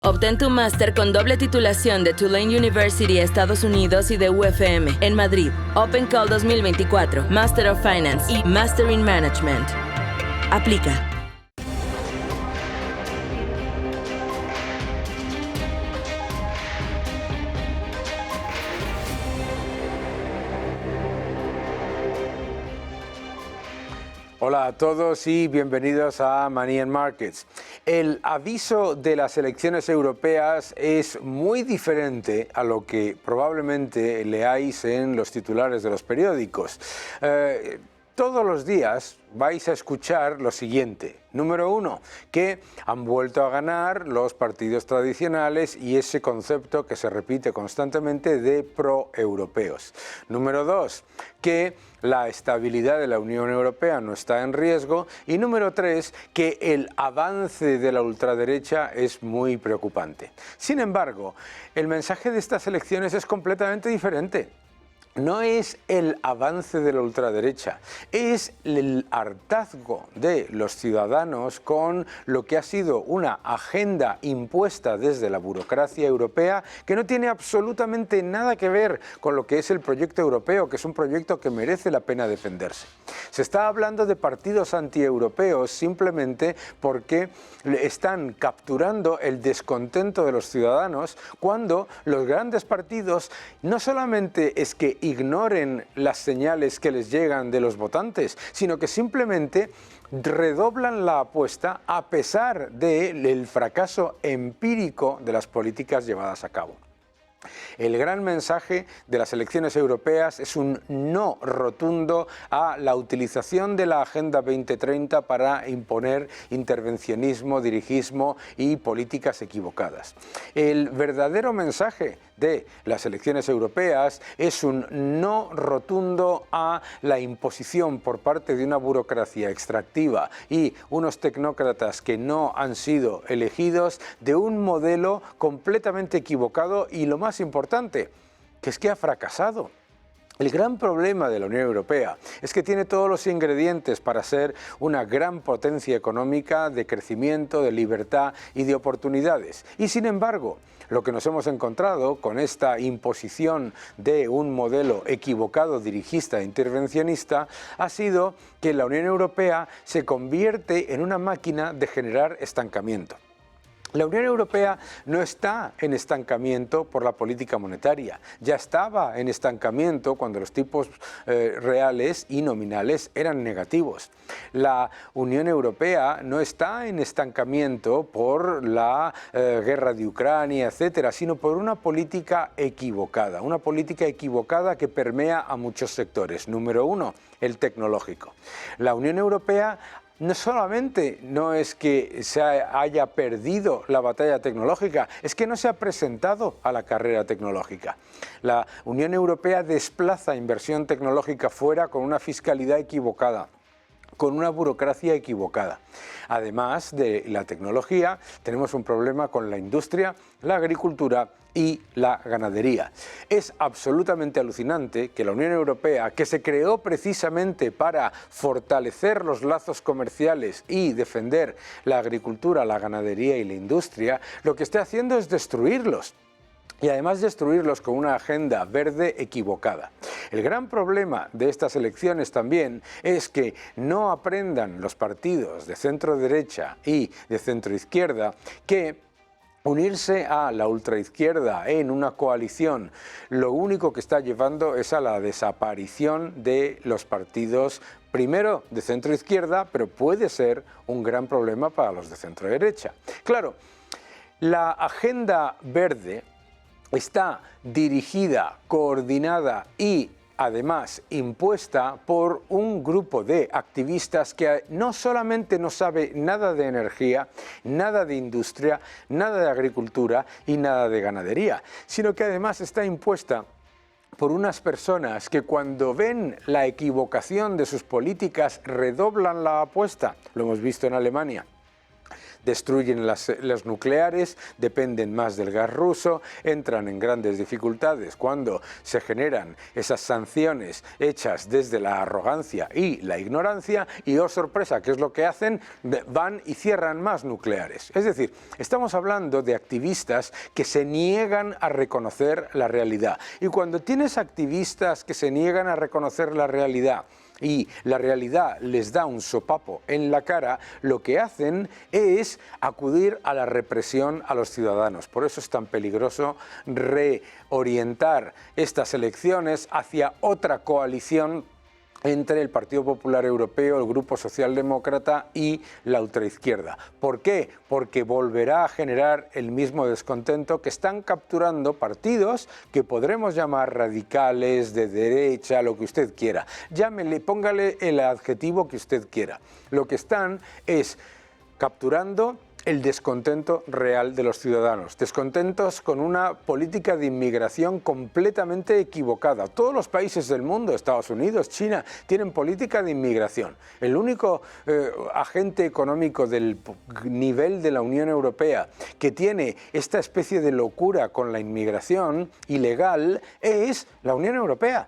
Obtén tu máster con doble titulación de Tulane University, Estados Unidos y de UFM en Madrid. Open Call 2024, Master of Finance y Master in Management. Aplica. Hola a todos y bienvenidos a Money and Markets. El aviso de las elecciones europeas es muy diferente a lo que probablemente leáis en los titulares de los periódicos. Todos los días vais a escuchar lo siguiente. Número uno, que han vuelto a ganar los partidos tradicionales y ese concepto que se repite constantemente de pro-europeos. Número dos, que la estabilidad de la Unión Europea no está en riesgo. Y número tres, que el avance de la ultraderecha es muy preocupante. Sin embargo, el mensaje de estas elecciones es completamente diferente. No es el avance de la ultraderecha, es el hartazgo de los ciudadanos con lo que ha sido una agenda impuesta desde la burocracia europea que no tiene absolutamente nada que ver con lo que es el proyecto europeo, que es un proyecto que merece la pena defenderse. Se está hablando de partidos antieuropeos simplemente porque están capturando el descontento de los ciudadanos cuando los grandes partidos no solamente es que ignoren las señales que les llegan de los votantes, sino que simplemente redoblan la apuesta a pesar del fracaso empírico de las políticas llevadas a cabo. El gran mensaje de las elecciones europeas es un no rotundo a la utilización de la Agenda 2030 para imponer intervencionismo, dirigismo y políticas equivocadas. El verdadero mensaje de las elecciones europeas es un no rotundo a la imposición por parte de una burocracia extractiva y unos tecnócratas que no han sido elegidos de un modelo completamente equivocado y lo más importante, que es que ha fracasado. El gran problema de la Unión Europea es que tiene todos los ingredientes para ser una gran potencia económica de crecimiento, de libertad y de oportunidades. Y sin embargo, lo que nos hemos encontrado con esta imposición de un modelo equivocado, dirigista e intervencionista, ha sido que la Unión Europea se convierte en una máquina de generar estancamiento. La Unión Europea no está en estancamiento por la política monetaria, ya estaba en estancamiento cuando los tipos reales y nominales eran negativos. La Unión Europea no está en estancamiento por la guerra de Ucrania, etcétera, sino por una política equivocada que permea a muchos sectores. Número uno, el tecnológico. La Unión Europea no solamente no es que se haya perdido la batalla tecnológica, es que no se ha presentado a la carrera tecnológica. La Unión Europea desplaza inversión tecnológica fuera con una fiscalidad equivocada, con una burocracia equivocada. Además de la tecnología, tenemos un problema con la industria, la agricultura y la ganadería. Es absolutamente alucinante que la Unión Europea, que se creó precisamente para fortalecer los lazos comerciales y defender la agricultura, la ganadería y la industria, lo que está haciendo es destruirlos. Y además destruirlos con una agenda verde equivocada. El gran problema de estas elecciones también es que no aprendan los partidos de centro derecha y de centro izquierda que unirse a la ultraizquierda en una coalición lo único que está llevando es a la desaparición de los partidos primero de centro izquierda, pero puede ser un gran problema para los de centro derecha. Claro, la agenda verde está dirigida, coordinada y además impuesta por un grupo de activistas que no solamente no sabe nada de energía, nada de industria, nada de agricultura y nada de ganadería, sino que además está impuesta por unas personas que cuando ven la equivocación de sus políticas redoblan la apuesta. Lo hemos visto en Alemania. destruyen las nucleares, dependen más del gas ruso, entran en grandes dificultades cuando se generan esas sanciones hechas desde la arrogancia y la ignorancia y, oh sorpresa, ¿qué es lo que hacen? Van y cierran más nucleares. Es decir, estamos hablando de activistas que se niegan a reconocer la realidad. Y cuando tienes activistas que se niegan a reconocer la realidad y la realidad les da un sopapo en la cara, lo que hacen es acudir a la represión a los ciudadanos. Por eso es tan peligroso reorientar estas elecciones hacia otra coalición entre el Partido Popular Europeo, el Grupo Socialdemócrata y la ultraizquierda. ¿Por qué? Porque volverá a generar el mismo descontento que están capturando partidos que podremos llamar radicales, de derecha, lo que usted quiera. Llámele, póngale el adjetivo que usted quiera. Lo que están es capturando el descontento real de los ciudadanos, descontentos con una política de inmigración completamente equivocada. Todos los países del mundo, Estados Unidos, China, tienen política de inmigración. El único agente económico del nivel de la Unión Europea que tiene esta especie de locura con la inmigración ilegal es la Unión Europea.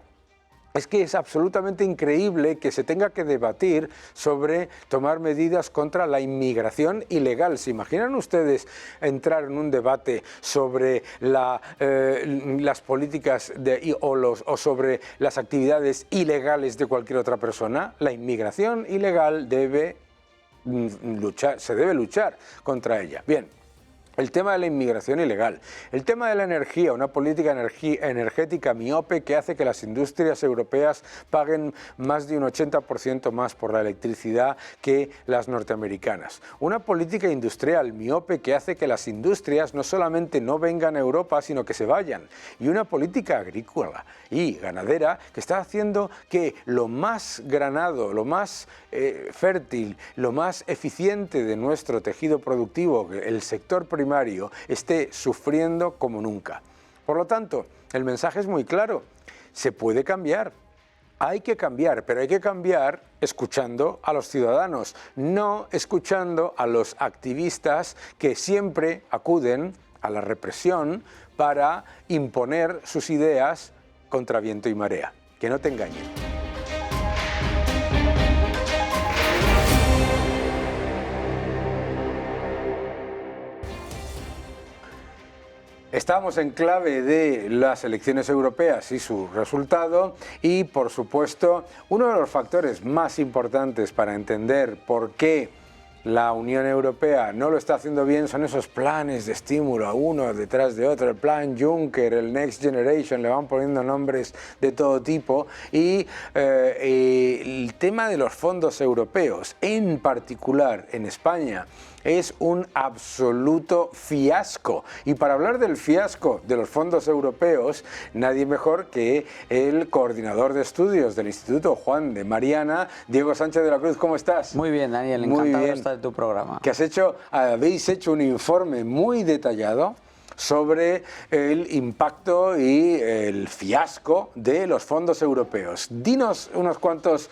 Es que es absolutamente increíble que se tenga que debatir sobre tomar medidas contra la inmigración ilegal. ¿Se imaginan ustedes entrar en un debate sobre las políticas o sobre las actividades ilegales de cualquier otra persona? La inmigración ilegal se debe luchar contra ella. Bien. El tema de la inmigración ilegal, el tema de la energía, una política energética miope que hace que las industrias europeas paguen más de un 80% más por la electricidad que las norteamericanas. Una política industrial miope que hace que las industrias no solamente no vengan a Europa, sino que se vayan. Y una política agrícola y ganadera que está haciendo que lo más granado, lo más fértil, lo más eficiente de nuestro tejido productivo, el sector primario, esté sufriendo como nunca. Por lo tanto, el mensaje es muy claro, se puede cambiar, hay que cambiar, pero hay que cambiar escuchando a los ciudadanos, no escuchando a los activistas que siempre acuden a la represión para imponer sus ideas contra viento y marea. Que no te engañen. Estamos en clave de las elecciones europeas y su resultado y, por supuesto, uno de los factores más importantes para entender por qué la Unión Europea no lo está haciendo bien son esos planes de estímulo, uno detrás de otro, el plan Juncker, el Next Generation, le van poniendo nombres de todo tipo, y el tema de los fondos europeos, en particular en España, es un absoluto fiasco. Y para hablar del fiasco de los fondos europeos, nadie mejor que el coordinador de estudios del Instituto Juan de Mariana, Diego Sánchez de la Cruz. ¿Cómo estás? Muy bien, Daniel, encantado de estar en tu programa. Habéis hecho un informe muy detallado sobre el impacto y el fiasco de los fondos europeos. Dinos unas cuantas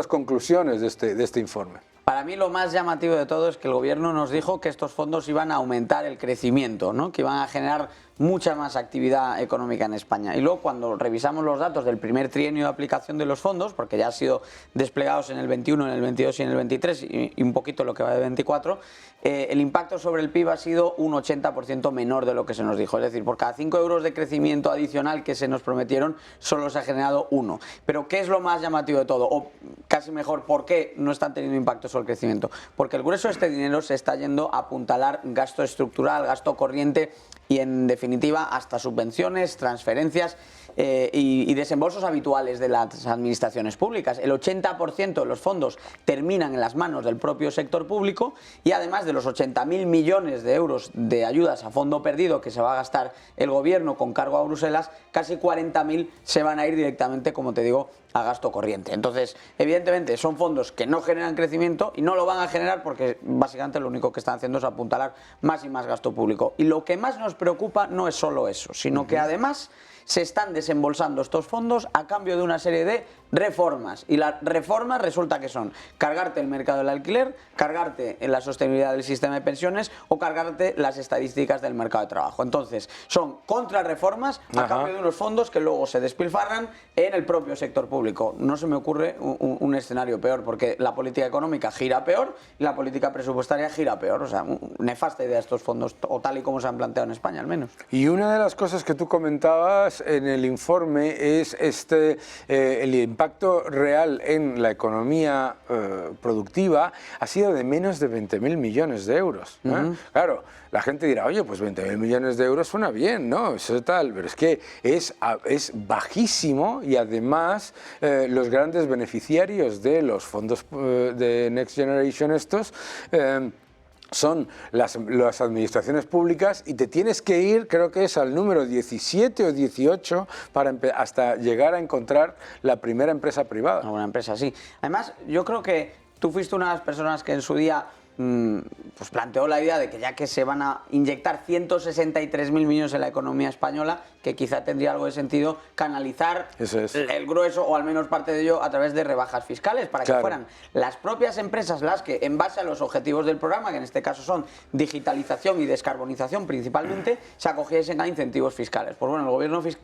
conclusiones de este informe. Para mí lo más llamativo de todo es que el gobierno nos dijo que estos fondos iban a aumentar el crecimiento, ¿no? Que iban a generar mucha más actividad económica en España. Y luego, cuando revisamos los datos del primer trienio de aplicación de los fondos, porque ya han sido desplegados en el 21, en el 22 y en el 23 y un poquito lo que va de 24, el impacto sobre el PIB ha sido un 80% menor de lo que se nos dijo. Es decir, por cada 5 euros de crecimiento adicional que se nos prometieron, solo se ha generado 1. Pero ¿qué es lo más llamativo de todo? O casi mejor, ¿por qué no están teniendo impacto sobre el crecimiento? Porque el grueso de este dinero se está yendo a apuntalar gasto estructural, gasto corriente y, en definitiva, hasta subvenciones, transferencias y desembolsos habituales de las administraciones públicas. El 80% de los fondos terminan en las manos del propio sector público y, además de los 80.000 millones de euros de ayudas a fondo perdido que se va a gastar el gobierno con cargo a Bruselas, casi 40.000 se van a ir directamente, como te digo, a gasto corriente. Entonces, evidentemente, son fondos que no generan crecimiento y no lo van a generar porque básicamente lo único que están haciendo es apuntalar más y más gasto público. Y lo que más nos preocupa no es solo eso, sino que además se están desembolsando estos fondos a cambio de una serie de reformas. Y las reformas resulta que son cargarte el mercado del alquiler, cargarte la sostenibilidad del sistema de pensiones o cargarte las estadísticas del mercado de trabajo. Entonces, son contrarreformas a cambio de unos fondos que luego se despilfarran en el propio sector público. No se me ocurre un escenario peor, porque la política económica gira peor y la política presupuestaria gira peor. O sea, nefasta idea estos fondos, o tal y como se han planteado en España al menos. Y una de las cosas que tú comentabas en el informe es el impacto real en la economía productiva ha sido de menos de 20.000 millones de euros. Claro, la gente dirá, oye, pues 20.000 millones de euros suena bien, ¿no? Eso tal, pero es que es bajísimo y además los grandes beneficiarios de los fondos de Next Generation estos son las administraciones públicas y te tienes que ir, creo que es al número 17 o 18 hasta llegar a encontrar la primera empresa privada. Una empresa, sí. Además, yo creo que tú fuiste una de las personas que en su día pues planteó la idea de que ya que se van a inyectar 163.000 millones en la economía española, que quizá tendría algo de sentido canalizar el grueso o al menos parte de ello a través de rebajas fiscales para que fueran las propias empresas las que, en base a los objetivos del programa, que en este caso son digitalización y descarbonización principalmente, se acogiesen a incentivos fiscales. Pues bueno,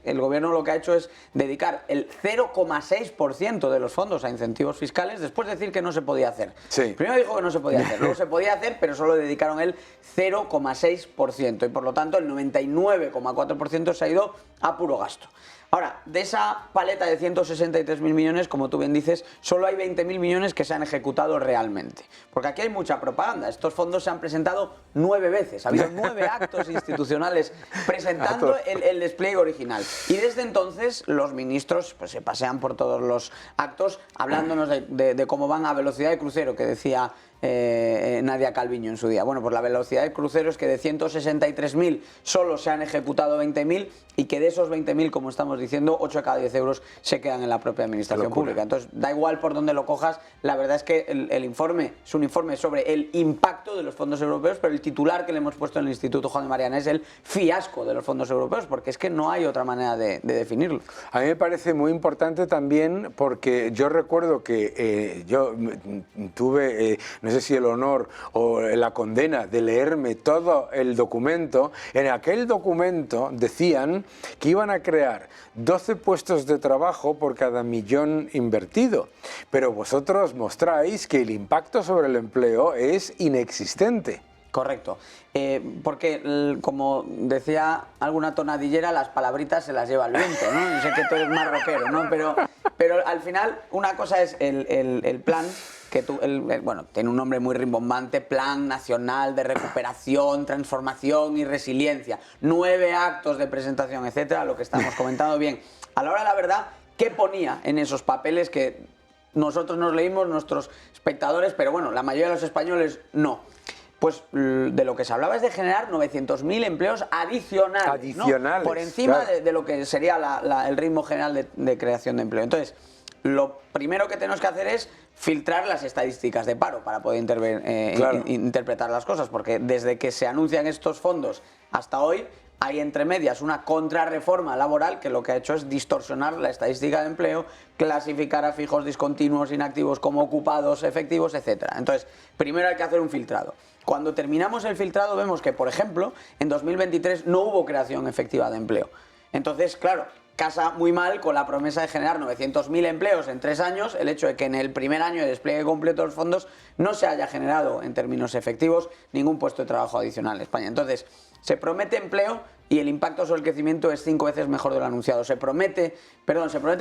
el gobierno lo que ha hecho es dedicar el 0,6% de los fondos a incentivos fiscales, después de decir que no se podía hacer. Primero dijo que no se podía hacer, luego se podía hacer, pero solo dedicaron el 0,6% y por lo tanto el 99,4% se ha ido a puro gasto. Ahora, de esa paleta de 163.000 millones, como tú bien dices, solo hay 20.000 millones que se han ejecutado realmente. Porque aquí hay mucha propaganda. Estos fondos se han presentado 9 veces. Ha habido 9 actos institucionales presentando el despliegue original. Y desde entonces los ministros pues, se pasean por todos los actos hablándonos de cómo van a velocidad de crucero, que decía Nadia Calviño en su día. Bueno, pues la velocidad de crucero es que de 163.000 solo se han ejecutado 20.000 y que de esos 20.000, como estamos diciendo, 8 de cada 10 euros se quedan en la propia administración pública. Entonces, da igual por dónde lo cojas, la verdad es que el informe es un informe sobre el impacto de los fondos europeos, pero el titular que le hemos puesto en el Instituto Juan de Mariana es el fiasco de los fondos europeos, porque es que no hay otra manera de definirlo. A mí me parece muy importante también porque yo recuerdo que yo tuve, no sé si el honor o la condena de leerme todo el documento. En aquel documento decían que iban a crear 12 puestos de trabajo por cada millón invertido, pero vosotros mostráis que el impacto sobre el empleo es inexistente. Correcto, porque como decía alguna tonadillera, las palabritas se las lleva el viento, ¿no? Yo sé que tú eres más rockero, ¿no? Pero al final una cosa es el plan, que bueno, tiene un nombre muy rimbombante, Plan Nacional de Recuperación, Transformación y Resiliencia, 9 actos de presentación, etcétera, lo que estamos comentando bien. A la hora de la verdad, ¿qué ponía en esos papeles que nosotros nos leímos, nuestros espectadores, pero bueno, la mayoría de los españoles no? Pues de lo que se hablaba es de generar 900.000 empleos adicionales, ¿no? Por encima de lo que sería el ritmo general de creación de empleo. Entonces, lo primero que tenemos que hacer es filtrar las estadísticas de paro para poder interpretar las cosas, porque desde que se anuncian estos fondos hasta hoy hay entre medias una contrarreforma laboral que lo que ha hecho es distorsionar la estadística de empleo, clasificar a fijos, discontinuos, inactivos como ocupados, efectivos, etcétera. Entonces, primero hay que hacer un filtrado. Cuando terminamos el filtrado vemos que, por ejemplo, en 2023 no hubo creación efectiva de empleo. Entonces, claro, casa muy mal con la promesa de generar 900.000 empleos en 3 años, el hecho de que en el primer año de despliegue completo de los fondos no se haya generado en términos efectivos ningún puesto de trabajo adicional en España. Entonces, se promete empleo y el impacto sobre el crecimiento es 5 veces mejor de lo anunciado. Se promete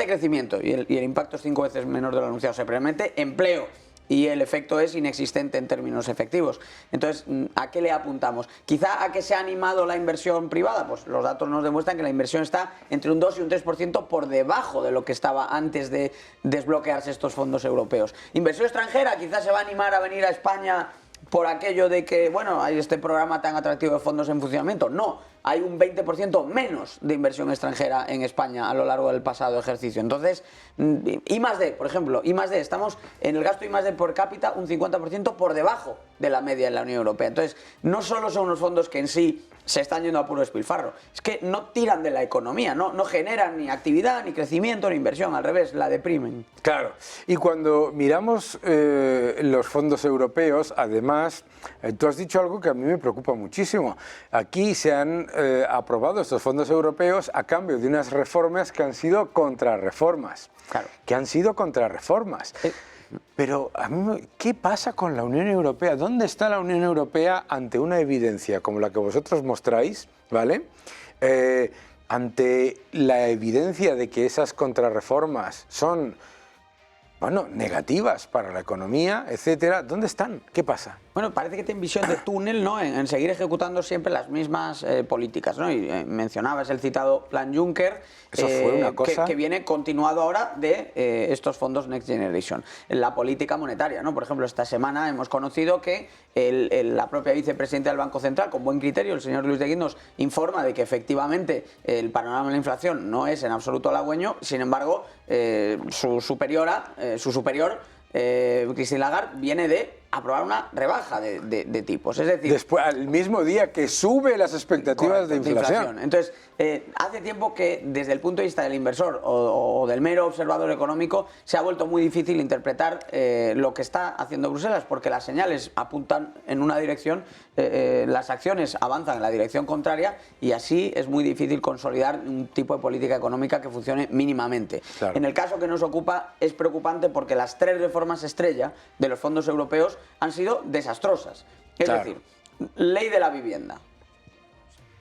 crecimiento y el impacto es 5 veces menor de lo anunciado. Se promete empleo y el efecto es inexistente en términos efectivos. Entonces, ¿a qué le apuntamos? Quizá a que se ha animado la inversión privada. Pues los datos nos demuestran que la inversión está entre un 2 y un 3% por debajo de lo que estaba antes de desbloquearse estos fondos europeos. Inversión extranjera, quizás se va a animar a venir a España por aquello de que, bueno, hay este programa tan atractivo de fondos en funcionamiento. No, hay un 20% menos de inversión extranjera en España a lo largo del pasado ejercicio. Entonces, I+D, por ejemplo, I+D, estamos en el gasto I+D por cápita un 50% por debajo de la media en la Unión Europea. Entonces, no solo son unos fondos que en sí se están yendo a puro despilfarro, es que no tiran de la economía, no generan ni actividad, ni crecimiento, ni inversión, al revés, la deprimen. Claro, y cuando miramos los fondos europeos, además, tú has dicho algo que a mí me preocupa muchísimo. Aquí se han aprobado estos fondos europeos a cambio de unas reformas que han sido contrarreformas. Claro. Que han sido contrarreformas. Pero a mí, ¿qué pasa con la Unión Europea? ¿Dónde está la Unión Europea ante una evidencia como la que vosotros mostráis, ¿vale? Ante la evidencia de que esas contrarreformas son, bueno, negativas para la economía, etcétera, ¿dónde están? ¿Qué pasa? Bueno, parece que tienen visión de túnel, ¿no? En seguir ejecutando siempre las mismas políticas, ¿no? Y mencionabas el citado Plan Juncker, Eso fue una cosa que viene continuado ahora de estos fondos Next Generation. La política monetaria, ¿no? Por ejemplo, esta semana hemos conocido que la propia vicepresidenta del Banco Central, con buen criterio, el señor Luis de Guindos, informa de que efectivamente el panorama de la inflación no es en absoluto halagüeño. Sin embargo, su superior, Christine Lagarde, viene de aprobar una rebaja de tipos. Es decir, después, al mismo día que sube las expectativas de inflación. Entonces, hace tiempo que desde el punto de vista del inversor o del mero observador económico se ha vuelto muy difícil interpretar lo que está haciendo Bruselas, porque las señales apuntan en una dirección, las acciones avanzan en la dirección contraria, y así es muy difícil consolidar un tipo de política económica que funcione mínimamente. Claro. En el caso que nos ocupa es preocupante porque las 3 reformas estrella de los fondos europeos han sido desastrosas. Es decir, ley de la vivienda.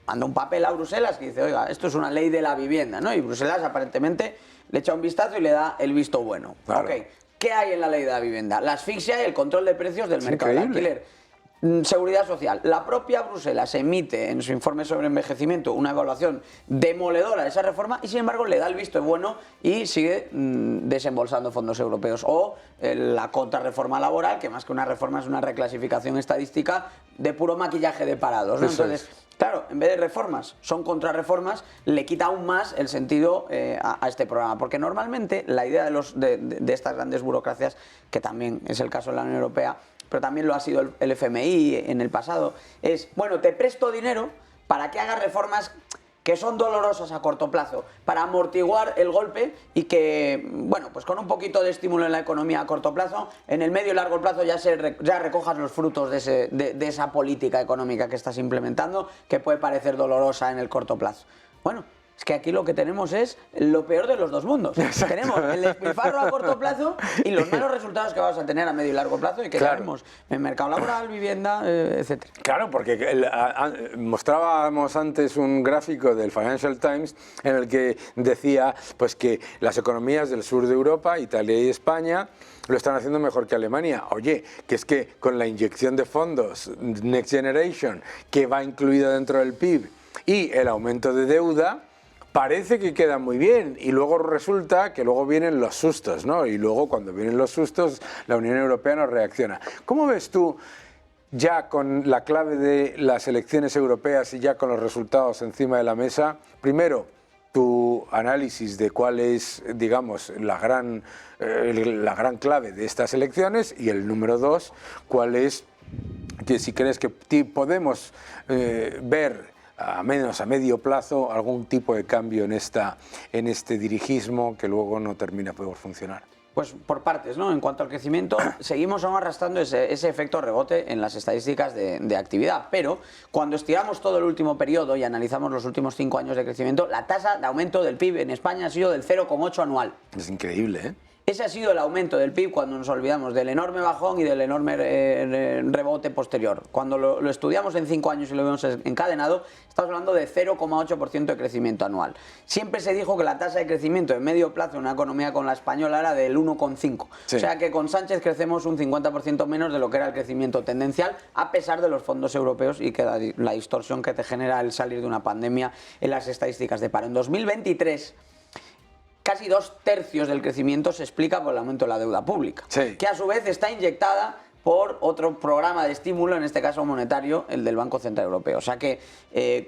Manda un papel a Bruselas que dice, oiga, esto es una ley de la vivienda, ¿no? Y Bruselas aparentemente le echa un vistazo y le da el visto bueno. Claro. Ok, ¿qué hay en la ley de la vivienda? La asfixia y el control de precios del mercado del alquiler. Seguridad social. La propia Bruselas emite en su informe sobre envejecimiento una evaluación demoledora de esa reforma y sin embargo le da el visto bueno y sigue desembolsando fondos europeos. O la contrarreforma laboral, que más que una reforma es una reclasificación estadística de puro maquillaje de parados, ¿no? Entonces, claro, en vez de reformas, son contrarreformas, le quita aún más el sentido a este programa. Porque normalmente la idea de estas grandes burocracias, que también es el caso de la Unión Europea, pero también lo ha sido el FMI en el pasado, es, bueno, te presto dinero para que hagas reformas que son dolorosas a corto plazo, para amortiguar el golpe y que, bueno, pues con un poquito de estímulo en la economía a corto plazo, en el medio y largo plazo ya recojas los frutos de esa política económica que estás implementando, que puede parecer dolorosa en el corto plazo. Bueno, es que aquí lo que tenemos es lo peor de los dos mundos. Exacto. Tenemos el despilfarro a corto plazo y los malos resultados que vamos a tener a medio y largo plazo y que tenemos en mercado laboral, vivienda, etc. Claro, porque mostrábamos antes un gráfico del Financial Times en el que decía pues que las economías del sur de Europa, Italia y España, lo están haciendo mejor que Alemania. Oye, que es que con la inyección de fondos Next Generation, que va incluida dentro del PIB, y el aumento de deuda, parece que queda muy bien y luego resulta que luego vienen los sustos, ¿no? Y luego cuando vienen los sustos la Unión Europea no reacciona. ¿Cómo ves tú, ya con la clave de las elecciones europeas y ya con los resultados encima de la mesa, primero tu análisis de cuál es, digamos, la gran clave de estas elecciones, y el número 2, cuál es, que si crees que podemos ver a menos a medio plazo algún tipo de cambio en este dirigismo que luego no termina por funcionar? Pues por partes, ¿no? En cuanto al crecimiento, seguimos aún arrastrando ese efecto rebote en las estadísticas de actividad, pero cuando estiramos todo el último periodo y analizamos los últimos 5 años de crecimiento, la tasa de aumento del PIB en España ha sido del 0,8 anual. Es increíble, ¿eh? Ese ha sido el aumento del PIB cuando nos olvidamos del enorme bajón y del enorme rebote posterior. Cuando lo estudiamos en 5 años y lo vemos encadenado, estamos hablando de 0,8% de crecimiento anual. Siempre se dijo que la tasa de crecimiento en medio plazo en una economía con la española era del 1,5%. Sí. O sea que con Sánchez crecemos un 50% menos de lo que era el crecimiento tendencial, a pesar de los fondos europeos y que la distorsión que te genera el salir de una pandemia en las estadísticas de paro. En 2023... casi 2/3 del crecimiento se explica por el aumento de la deuda pública, que a su vez está inyectada por otro programa de estímulo, en este caso monetario, el del Banco Central Europeo. O sea que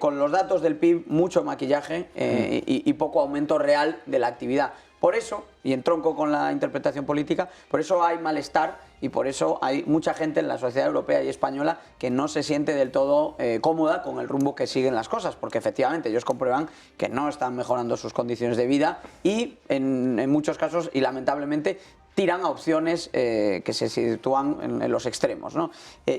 con los datos del PIB, mucho maquillaje y poco aumento real de la actividad. Por eso, y entronco con la interpretación política, por eso hay malestar y por eso hay mucha gente en la sociedad europea y española que no se siente del todo cómoda con el rumbo que siguen las cosas, porque efectivamente ellos comprueban que no están mejorando sus condiciones de vida y en muchos casos, y lamentablemente, tiran a opciones que se sitúan en los extremos, ¿no?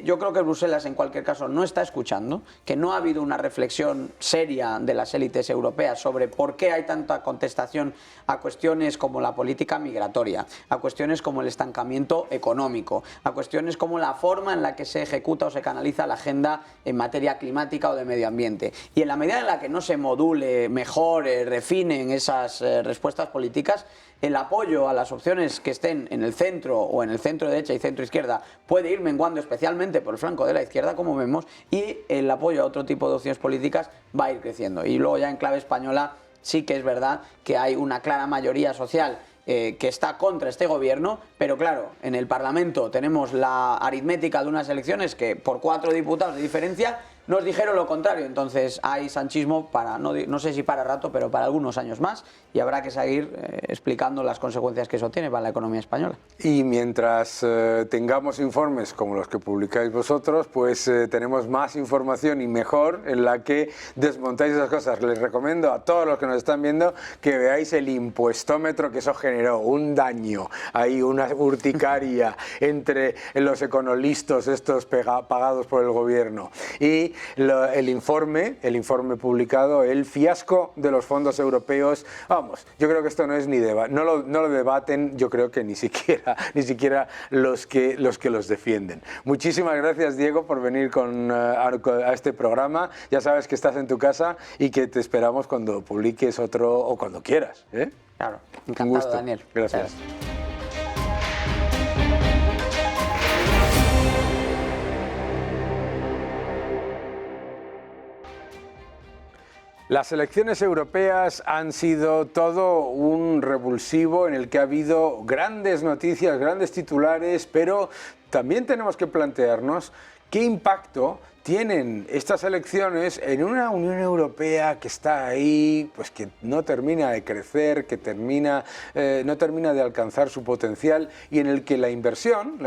Yo creo que Bruselas, en cualquier caso, no está escuchando, que no ha habido una reflexión seria de las élites europeas sobre por qué hay tanta contestación a cuestiones como la política migratoria, a cuestiones como el estancamiento económico, a cuestiones como la forma en la que se ejecuta o se canaliza la agenda en materia climática o de medio ambiente. Y en la medida en la que no se module, mejore, refinen esas respuestas políticas, el apoyo a las opciones que estén en el centro o en el centro derecha y centro izquierda puede ir menguando, especialmente por el flanco de la izquierda, como vemos, y el apoyo a otro tipo de opciones políticas va a ir creciendo. Y luego ya en clave española sí que es verdad que hay una clara mayoría social que está contra este gobierno, pero claro, en el Parlamento tenemos la aritmética de unas elecciones que por 4 diputados de diferencia nos dijeron lo contrario. Entonces hay sanchismo para, no sé si para rato, pero para algunos años más, y habrá que seguir explicando las consecuencias que eso tiene para la economía española. Y mientras tengamos informes como los que publicáis vosotros, pues tenemos más información y mejor en la que desmontáis esas cosas. Les recomiendo a todos los que nos están viendo que veáis el impuestómetro, que eso generó un daño, hay una urticaria entre los econolistas estos pagados por el gobierno, y el informe publicado, el fiasco de los fondos europeos. Vamos, yo creo que esto no es ni no lo debaten, yo creo que ni siquiera los que los defienden. Muchísimas gracias, Diego, por venir a este programa. Ya sabes que estás en tu casa y que te esperamos cuando publiques otro o cuando quieras, ¿eh? Claro, encantado, un gusto. Daniel. Gracias. Las elecciones europeas han sido todo un revulsivo en el que ha habido grandes noticias, grandes titulares, pero también tenemos que plantearnos qué impacto tienen estas elecciones en una Unión Europea que está ahí, pues que no termina de crecer, que no termina de alcanzar su potencial, y en el que la inversión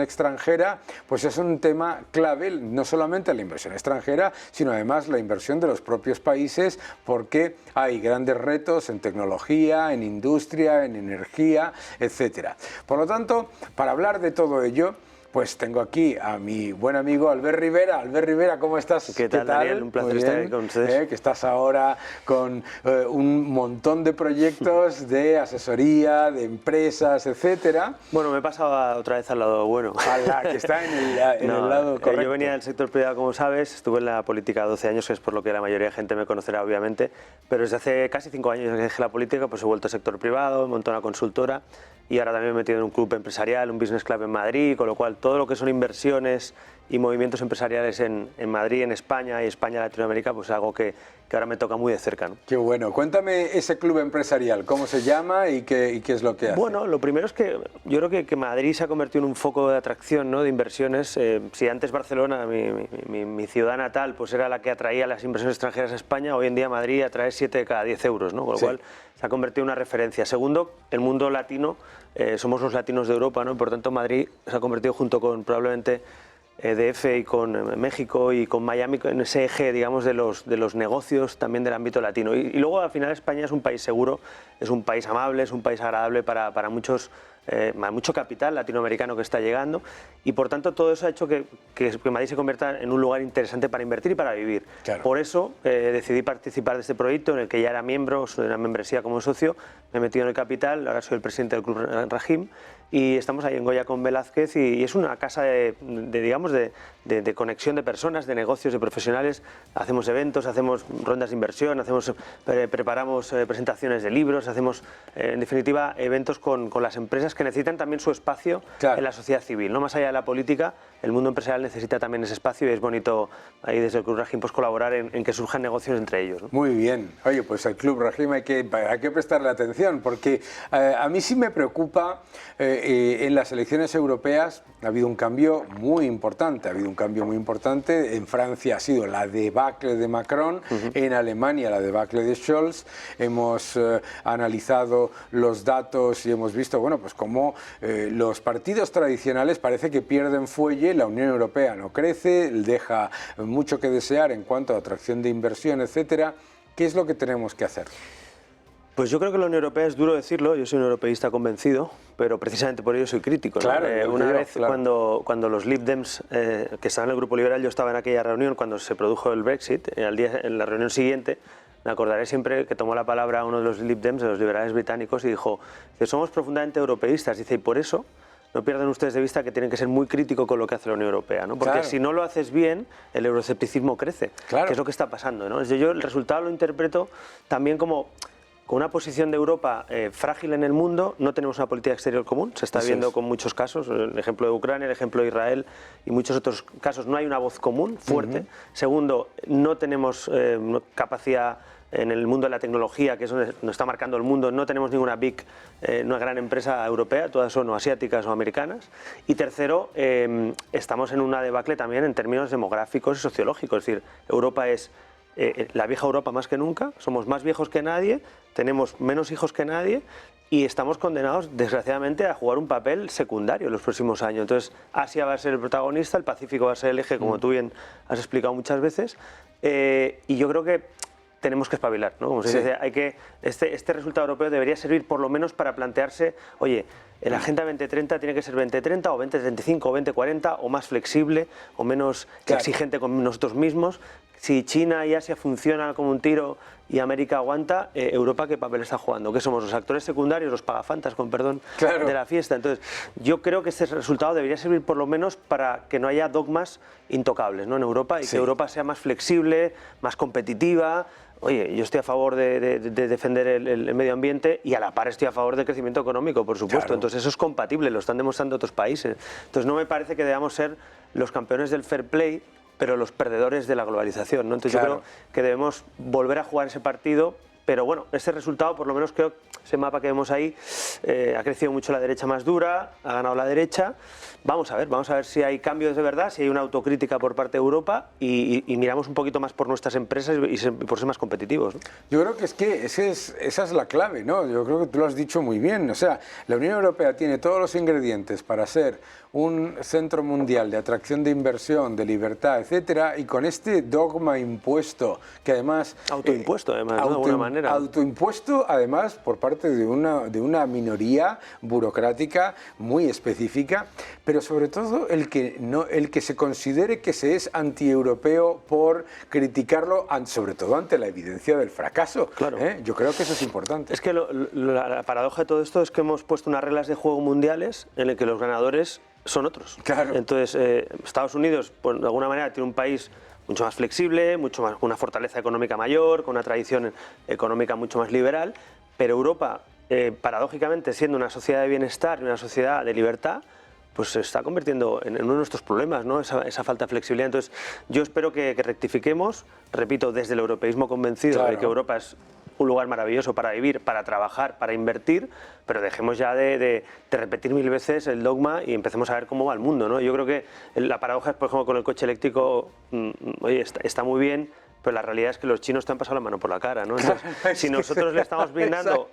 extranjera, pues es un tema clave, no solamente la inversión extranjera, sino además la inversión de los propios países, porque hay grandes retos en tecnología, en industria, en energía, etcétera. Por lo tanto, para hablar de todo ello, pues tengo aquí a mi buen amigo Albert Rivera. Albert Rivera, ¿cómo estás? ¿Qué tal, Daniel? Un placer estar aquí con ustedes. Que estás ahora con un montón de proyectos de asesoría, de empresas, etcétera. Bueno, me he pasado otra vez al lado bueno. Que está en el lado correcto. Yo venía del sector privado, como sabes, estuve en la política 12 años, que es por lo que la mayoría de gente me conocerá, obviamente, pero desde hace casi 5 años que dejé la política, pues he vuelto al sector privado, he montado una consultora y ahora también me he metido en un club empresarial, un business club en Madrid, con lo cual todo lo que son inversiones y movimientos empresariales en Madrid, en España y España, Latinoamérica, pues es algo que ahora me toca muy de cerca, ¿no? Qué bueno. Cuéntame ese club empresarial, ¿cómo se llama y qué es lo que hace? Bueno, lo primero es que yo creo que Madrid se ha convertido en un foco de atracción, ¿no?, de inversiones. Si antes Barcelona, mi ciudad natal, pues era la que atraía las inversiones extranjeras a España, hoy en día Madrid atrae 7 de cada 10 euros, ¿no? Con lo cual se ha convertido en una referencia. Segundo, el mundo latino, somos los latinos de Europa, ¿no? Por tanto, Madrid se ha convertido junto con probablemente DF y con México y con Miami en ese eje, digamos, de los negocios también del ámbito latino. Y luego, al final, España es un país seguro, es un país amable, es un país agradable para mucho capital latinoamericano que está llegando, y por tanto todo eso ha hecho que Madrid se convierta en un lugar interesante para invertir y para vivir. Claro. Por eso decidí participar de este proyecto en el que ya era miembro, soy de una membresía como socio, me he metido en el capital, ahora soy el presidente del Club Rahim, y estamos ahí en Goya con Velázquez, y es una casa de conexión de personas, de negocios, de profesionales. Hacemos eventos, hacemos rondas de inversión, preparamos presentaciones de libros, hacemos en definitiva eventos con las empresas que necesitan también su espacio en la sociedad civil, no más allá de la política. El mundo empresarial necesita también ese espacio, y es bonito ahí desde el Club Rahim pues colaborar en que surjan negocios entre ellos, ¿no? Muy bien. Oye, pues al Club Rahim hay que prestarle atención, porque a mí sí me preocupa en las elecciones europeas ha habido un cambio muy importante. En Francia ha sido la debacle de Macron, en Alemania la debacle de Scholz. Hemos analizado los datos y hemos visto, bueno, pues cómo los partidos tradicionales parece que pierden fuelle, la Unión Europea no crece, deja mucho que desear en cuanto a atracción de inversión, etcétera. ¿Qué es lo que tenemos que hacer? Pues yo creo que la Unión Europea, es duro decirlo, yo soy un europeísta convencido, pero precisamente por ello soy crítico, ¿no? Claro, una vez cuando los Lib Dems, que estaban en el Grupo Liberal, yo estaba en aquella reunión cuando se produjo el Brexit, en la reunión siguiente, me acordaré siempre que tomó la palabra uno de los Lib Dems, de los liberales británicos, y dijo, somos profundamente europeístas, dice, y por eso no pierdan ustedes de vista que tienen que ser muy críticos con lo que hace la Unión Europea, ¿no? Porque si no lo haces bien, el euroescepticismo crece, que es lo que está pasando, ¿no? Yo el resultado lo interpreto también como con una posición de Europa frágil en el mundo. No tenemos una política exterior común, se está viendo con muchos casos, el ejemplo de Ucrania, el ejemplo de Israel y muchos otros casos, no hay una voz común fuerte. Segundo, no tenemos capacidad en el mundo de la tecnología, que es donde nos está marcando el mundo, no tenemos ninguna una gran empresa europea, todas son o asiáticas o americanas. Y tercero, estamos en una debacle también en términos demográficos y sociológicos, es decir, Europa es la vieja Europa más que nunca, somos más viejos que nadie, tenemos menos hijos que nadie y estamos condenados, desgraciadamente, a jugar un papel secundario en los próximos años. Entonces, Asia va a ser el protagonista, el Pacífico va a ser el eje, como tú bien has explicado muchas veces, y yo creo que tenemos que espabilar, ¿no? Como se dice, este resultado europeo debería servir por lo menos para plantearse, oye, la Agenda 2030 tiene que ser 2030 o 2035 o 2040 o más flexible o menos exigente con nosotros mismos. Si China y Asia funcionan como un tiro y América aguanta, Europa, ¿qué papel está jugando? ¿Qué somos? ¿Los actores secundarios, los pagafantas, con perdón, de la fiesta? Entonces, yo creo que este resultado debería servir por lo menos para que no haya dogmas intocables, ¿no?, en Europa, y que Europa sea más flexible, más competitiva. Oye, yo estoy a favor de defender el medio ambiente y a la par estoy a favor del crecimiento económico, por supuesto. Entonces eso es compatible, lo están demostrando otros países. Entonces no me parece que debamos ser los campeones del fair play, pero los perdedores de la globalización, ¿no? Entonces yo creo que debemos volver a jugar ese partido, pero bueno, ese resultado, por lo menos creo, ese mapa que vemos ahí, ha crecido mucho la derecha más dura, ha ganado la derecha. Vamos a ver si hay cambios de verdad, si hay una autocrítica por parte de Europa y miramos un poquito más por nuestras empresas y por ser más competitivos, ¿no? Yo creo que esa es la clave, ¿no? Yo creo que tú lo has dicho muy bien. O sea, la Unión Europea tiene todos los ingredientes para ser un centro mundial de atracción de inversión, de libertad, etcétera, y con este dogma impuesto, que además... Autoimpuesto, además, ¿no?, de alguna manera. Autoimpuesto, además, por parte de una minoría burocrática muy específica, pero sobre todo el que se considere que se es antieuropeo por criticarlo, sobre todo ante la evidencia del fracaso. Claro. Yo creo que eso es importante. Es que la paradoja de todo esto es que hemos puesto unas reglas de juego mundiales en las que los ganadores son otros. Claro. Entonces, Estados Unidos, pues, de alguna manera, tiene un país mucho más flexible, con una fortaleza económica mayor, con una tradición económica mucho más liberal, pero Europa, paradójicamente, siendo una sociedad de bienestar y una sociedad de libertad, pues se está convirtiendo en uno de nuestros problemas, ¿no?, esa falta de flexibilidad. Entonces, yo espero que rectifiquemos, repito, desde el europeísmo convencido de que Europa es un lugar maravilloso para vivir, para trabajar, para invertir, pero dejemos ya de repetir mil veces el dogma y empecemos a ver cómo va el mundo, ¿no? Yo creo que la paradoja es, por ejemplo, con el coche eléctrico, oye, está muy bien, pero la realidad es que los chinos te han pasado la mano por la cara, ¿no? Entonces, si nosotros le estamos brindando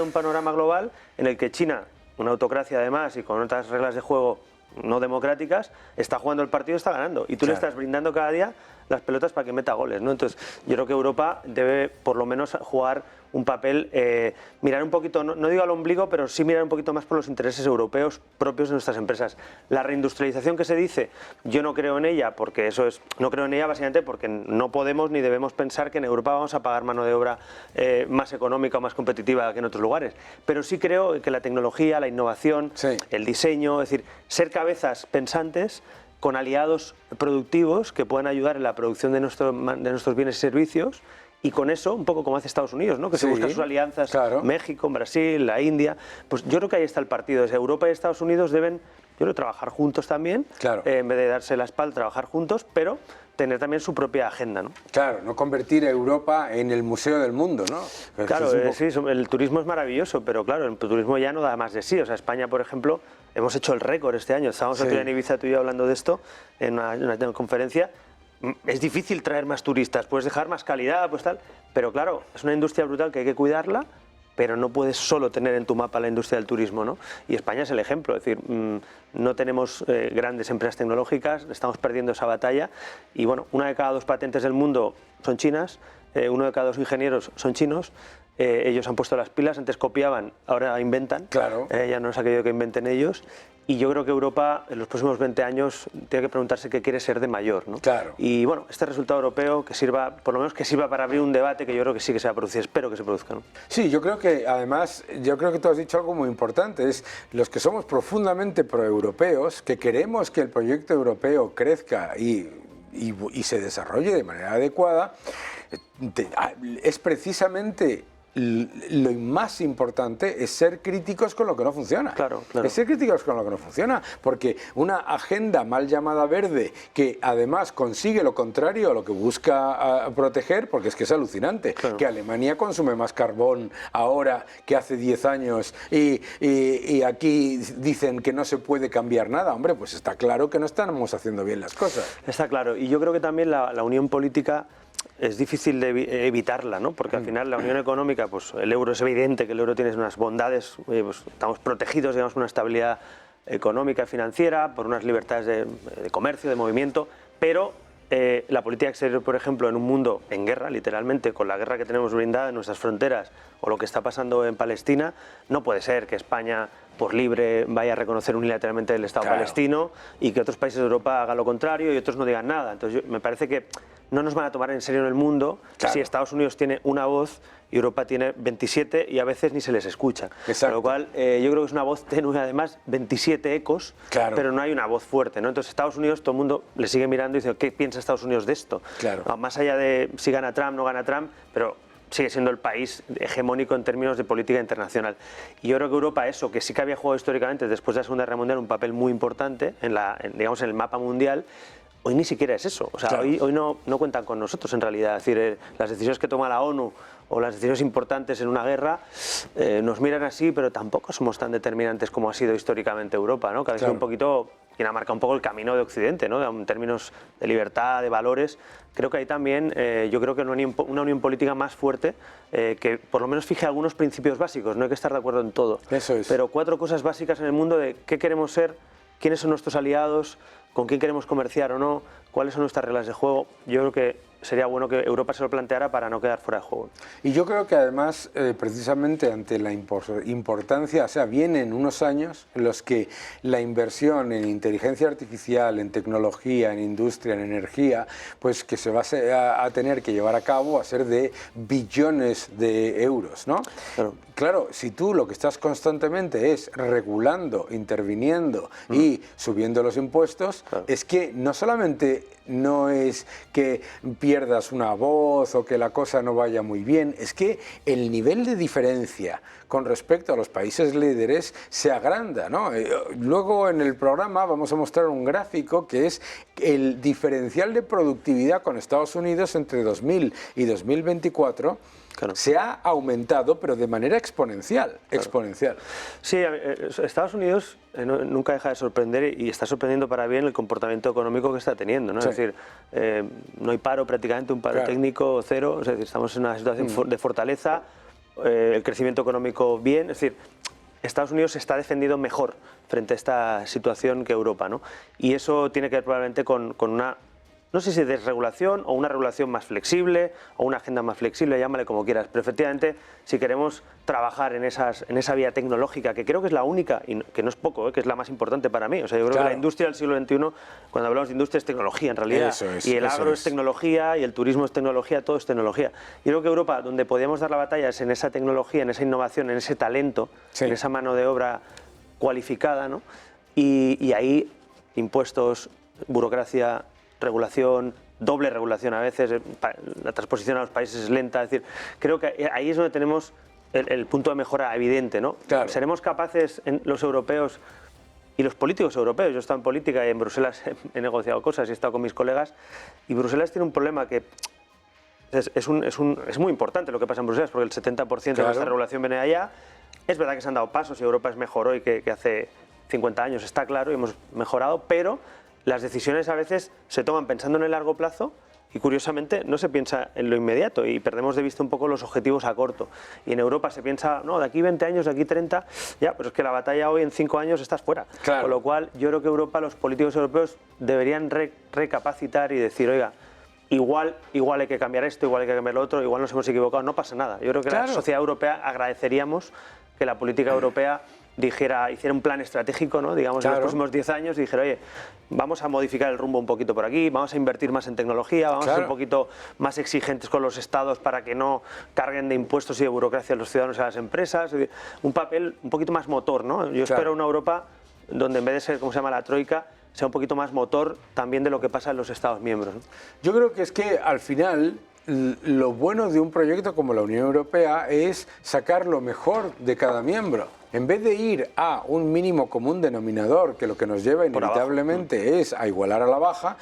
un panorama global en el que China, una autocracia además y con otras reglas de juego no democráticas, está jugando el partido y está ganando, y tú le estás brindando cada día las pelotas para que meta goles, ¿no? Entonces yo creo que Europa debe por lo menos jugar un papel, mirar un poquito, no digo al ombligo, pero sí mirar un poquito más por los intereses europeos propios de nuestras empresas. La reindustrialización que se dice, yo no creo en ella, porque no creo en ella básicamente porque no podemos ni debemos pensar que en Europa vamos a pagar mano de obra más económica o más competitiva que en otros lugares, pero sí creo que la tecnología, la innovación, el diseño, es decir, ser cabezas pensantes con aliados productivos que puedan ayudar en la producción de nuestros bienes y servicios, y con eso, un poco como hace Estados Unidos, ¿no?, que se buscan sus alianzas, México, Brasil, la India, pues yo creo que ahí está el partido. Desde Europa y Estados Unidos deben yo creo, trabajar juntos también, Claro. En vez de darse la espalda, trabajar juntos, pero tener también su propia agenda, ¿no? Claro, no convertir a Europa en el museo del mundo, ¿no? Claro, Es un poco- sí, el turismo es maravilloso, pero claro, el turismo ya no da más de sí. O sea, España, por ejemplo, hemos hecho el récord este año. Estábamos otro día en Ibiza, tú y yo, hablando de esto, en una conferencia. Es difícil traer más turistas, puedes dejar más calidad, pues tal, pero claro, es una industria brutal que hay que cuidarla, pero no puedes solo tener en tu mapa la industria del turismo, ¿no? Y España es el ejemplo, es decir, no tenemos grandes empresas tecnológicas, estamos perdiendo esa batalla y bueno, 1 de cada 2 patentes del mundo son chinas, 1 de cada 2 ingenieros son chinos, ellos han puesto las pilas, antes copiaban, ahora inventan, Claro. Ya no es aquello que inventen ellos. Y yo creo que Europa en los próximos 20 años tiene que preguntarse qué quiere ser de mayor, ¿no? Claro. Y bueno, este resultado europeo que sirva, por lo menos que sirva para abrir un debate que yo creo que sí que se va a producir, espero que se produzca, ¿no? Sí, yo creo que además, yo creo que tú has dicho algo muy importante, es los que somos profundamente proeuropeos, que queremos que el proyecto europeo crezca y se desarrolle de manera adecuada, es precisamente lo más importante es ser críticos con lo que no funciona. Claro, claro. Es ser críticos con lo que no funciona, porque una agenda mal llamada verde que además consigue lo contrario a lo que busca proteger, porque es que es alucinante, Claro. que Alemania consume más carbón ahora que hace 10 años y aquí dicen que no se puede cambiar nada. Hombre, pues está claro que no estamos haciendo bien las cosas. Está claro. Y yo creo que también la unión política es difícil de evitarla, ¿no? Porque al final la unión económica, pues el euro es evidente que el euro tiene unas bondades, pues, estamos protegidos, digamos, por una estabilidad económica y financiera, por unas libertades de comercio, de movimiento, pero la política exterior, por ejemplo, en un mundo en guerra, literalmente, con la guerra que tenemos brindada en nuestras fronteras o lo que está pasando en Palestina, no puede ser que España, por libre, vaya a reconocer unilateralmente el Estado Claro. palestino y que otros países de Europa hagan lo contrario y otros no digan nada. Entonces, me parece que no nos van a tomar en serio en el mundo Claro. si Estados Unidos tiene una voz y Europa tiene 27 y a veces ni se les escucha. Exacto. Con lo cual, yo creo que es una voz tenue, además, 27 ecos, Claro. pero no hay una voz fuerte, ¿no? Entonces, Estados Unidos, todo el mundo le sigue mirando y dice, ¿qué piensa Estados Unidos de esto? Claro. Más allá de si gana Trump, no gana Trump, pero sigue siendo el país hegemónico en términos de política internacional. Y yo creo que Europa, eso, que sí que había jugado históricamente después de la Segunda Guerra Mundial un papel muy importante digamos, en el mapa mundial, hoy ni siquiera es eso. O sea, Claro. hoy no cuentan con nosotros en realidad. Es decir, las decisiones que toma la ONU o las decisiones importantes en una guerra nos miran así, pero tampoco somos tan determinantes como ha sido históricamente Europa, ¿no? Que ha sido un poquito quien ha marcado un poco el camino de Occidente, ¿no? En términos de libertad, de valores. Creo que hay también, yo creo que una unión política más fuerte que por lo menos fije algunos principios básicos. No hay que estar de acuerdo en todo. Eso es. Pero 4 cosas básicas en el mundo de qué queremos ser, quiénes son nuestros aliados, con quién queremos comerciar o no, cuáles son nuestras reglas de juego. Yo creo que sería bueno que Europa se lo planteara para no quedar fuera de juego. Y yo creo que además, precisamente ante la importancia, o sea, vienen unos años en los que la inversión en inteligencia artificial, en tecnología, en industria, en energía, pues que se va a tener que llevar a cabo va a ser de billones de euros, ¿no? Claro. Claro, si tú lo que estás constantemente es regulando, interviniendo y subiendo los impuestos, Claro. es que no solamente no es que pierdas una voz o que la cosa no vaya muy bien, es que el nivel de diferencia con respecto a los países líderes se agranda, ¿no? Luego en el programa vamos a mostrar un gráfico que es el diferencial de productividad con Estados Unidos entre 2000 y 2024. Claro. Se ha aumentado, pero de manera exponencial. Exponencial. Sí, Estados Unidos nunca deja de sorprender y está sorprendiendo para bien el comportamiento económico que está teniendo, ¿no? Sí. Es decir, no hay paro prácticamente, un paro Claro. técnico cero, es decir, estamos en una situación de fortaleza, el crecimiento económico bien, es decir, Estados Unidos se está defendiendo mejor frente a esta situación que Europa, ¿no? Y eso tiene que ver probablemente con una, no sé si desregulación o una regulación más flexible o una agenda más flexible, llámale como quieras, pero efectivamente si queremos trabajar en esa vía tecnológica, que creo que es la única, y que no es poco, que es la más importante para mí, o sea, yo creo Claro. que la industria del siglo XXI, cuando hablamos de industria es tecnología en realidad, Eso es, y el eso agro es. es tecnología y el turismo es tecnología, todo es tecnología. Yo creo que Europa, donde podíamos dar la batalla es en esa tecnología, en esa innovación, en ese talento, Sí. en esa mano de obra cualificada, ¿no? Y ahí impuestos, burocracia, regulación, doble regulación a veces, la transposición a los países es lenta, es decir, creo que ahí es donde tenemos el punto de mejora evidente, ¿no? Claro. ¿Seremos capaces, los europeos, Y los políticos europeos, yo he estado en política y en Bruselas he negociado cosas y he estado con mis colegas, y Bruselas tiene un problema que es muy importante lo que pasa en Bruselas, porque el 70% de nuestra regulación viene de allá. Es verdad que se han dado pasos y Europa es mejor hoy que hace 50 años, está claro, y hemos mejorado, pero las decisiones a veces se toman pensando en el largo plazo y curiosamente no se piensa en lo inmediato y perdemos de vista un poco los objetivos a corto. Y en Europa se piensa, no, de aquí 20 años, de aquí 30, ya, pero es que la batalla hoy en 5 años estás fuera. Claro. Con lo cual yo creo que Europa, los políticos europeos deberían recapacitar y decir, oiga, igual hay que cambiar esto, igual hay que cambiar lo otro, igual nos hemos equivocado, no pasa nada. Yo creo que la sociedad europea agradeceríamos que la política europea hiciera un plan estratégico, ¿no? Digamos, en los próximos 10 años y dijera, oye, vamos a modificar el rumbo un poquito por aquí, vamos a invertir más en tecnología, vamos a ser un poquito más exigentes con los estados para que no carguen de impuestos y de burocracia a los ciudadanos y a las empresas. Un papel un poquito más motor, ¿no? Yo espero una Europa donde en vez de ser, como se llama, la troika, sea un poquito más motor también de lo que pasa en los Estados miembros, ¿no? Yo creo que es que al final lo bueno de un proyecto como la Unión Europea es sacar lo mejor de cada miembro. En vez de ir a un mínimo común denominador, que lo que nos lleva inevitablemente es a igualar a la baja,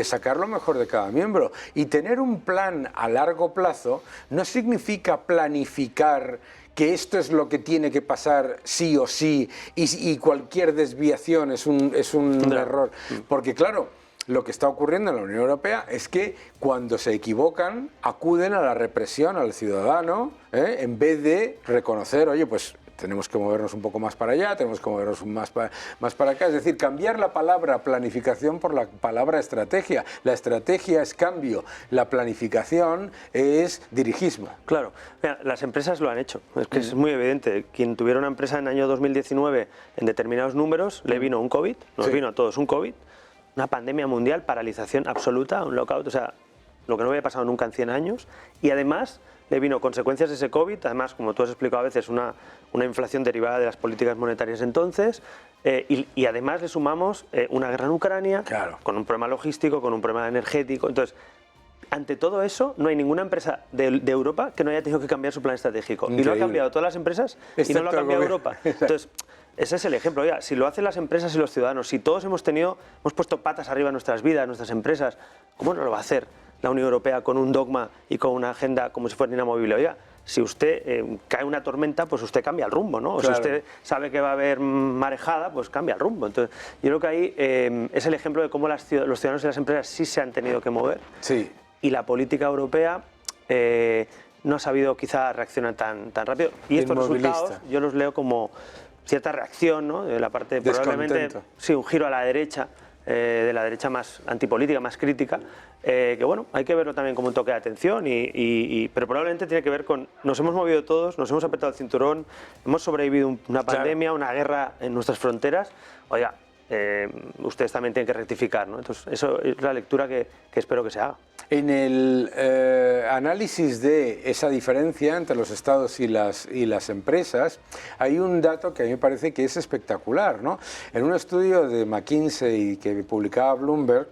sacar lo mejor de cada miembro. Y tener un plan a largo plazo no significa planificar que esto es lo que tiene que pasar sí o sí y cualquier desviación es un error. Porque claro, lo que está ocurriendo en la Unión Europea es que cuando se equivocan acuden a la represión al ciudadano, en vez de reconocer, oye, pues tenemos que movernos un poco más para allá, tenemos que movernos más para acá. Es decir, cambiar la palabra planificación por la palabra estrategia. La estrategia es cambio, la planificación es dirigismo. Claro, mira, las empresas lo han hecho, es que es muy evidente. Quien tuviera una empresa en el año 2019 en determinados números, le vino un COVID, nos vino a todos un COVID, una pandemia mundial, paralización absoluta, un lockout, o sea, lo que no había pasado nunca en 100 años, y además le vino consecuencias de ese COVID, además, como tú has explicado a veces, una inflación derivada de las políticas monetarias entonces, y además le sumamos una guerra en Ucrania, con un problema logístico, con un problema energético. Entonces, ante todo eso, no hay ninguna empresa de Europa que no haya tenido que cambiar su plan estratégico. Increíble. Y lo ha cambiado todas las empresas y no lo ha cambiado Europa. Entonces, ese es el ejemplo. Oiga, si lo hacen las empresas y los ciudadanos, si todos hemos puesto patas arriba en nuestras vidas, en nuestras empresas, ¿cómo no lo va a hacer la Unión Europea con un dogma y con una agenda como si fuera inamovible? Oiga, si usted cae una tormenta, pues usted cambia el rumbo, ¿no? O si usted sabe que va a haber marejada, pues cambia el rumbo. Entonces, yo creo que ahí es el ejemplo de cómo los ciudadanos y las empresas sí se han tenido que mover. Sí. Y la política europea no ha sabido quizá reaccionar tan rápido. Y estos resultados yo los leo como cierta reacción, ¿no? De la parte probablemente un giro a la derecha, de la derecha más antipolítica, más crítica, que bueno, hay que verlo también como un toque de atención, pero probablemente tiene que ver con, nos hemos movido todos, nos hemos apretado el cinturón, hemos sobrevivido una pandemia, una guerra en nuestras fronteras. Oiga, ustedes también tienen que rectificar, ¿no? Entonces, eso es la lectura que espero que se haga. En el análisis de esa diferencia entre los estados y las empresas, hay un dato que a mí me parece que es espectacular, ¿no? En un estudio de McKinsey que publicaba Bloomberg,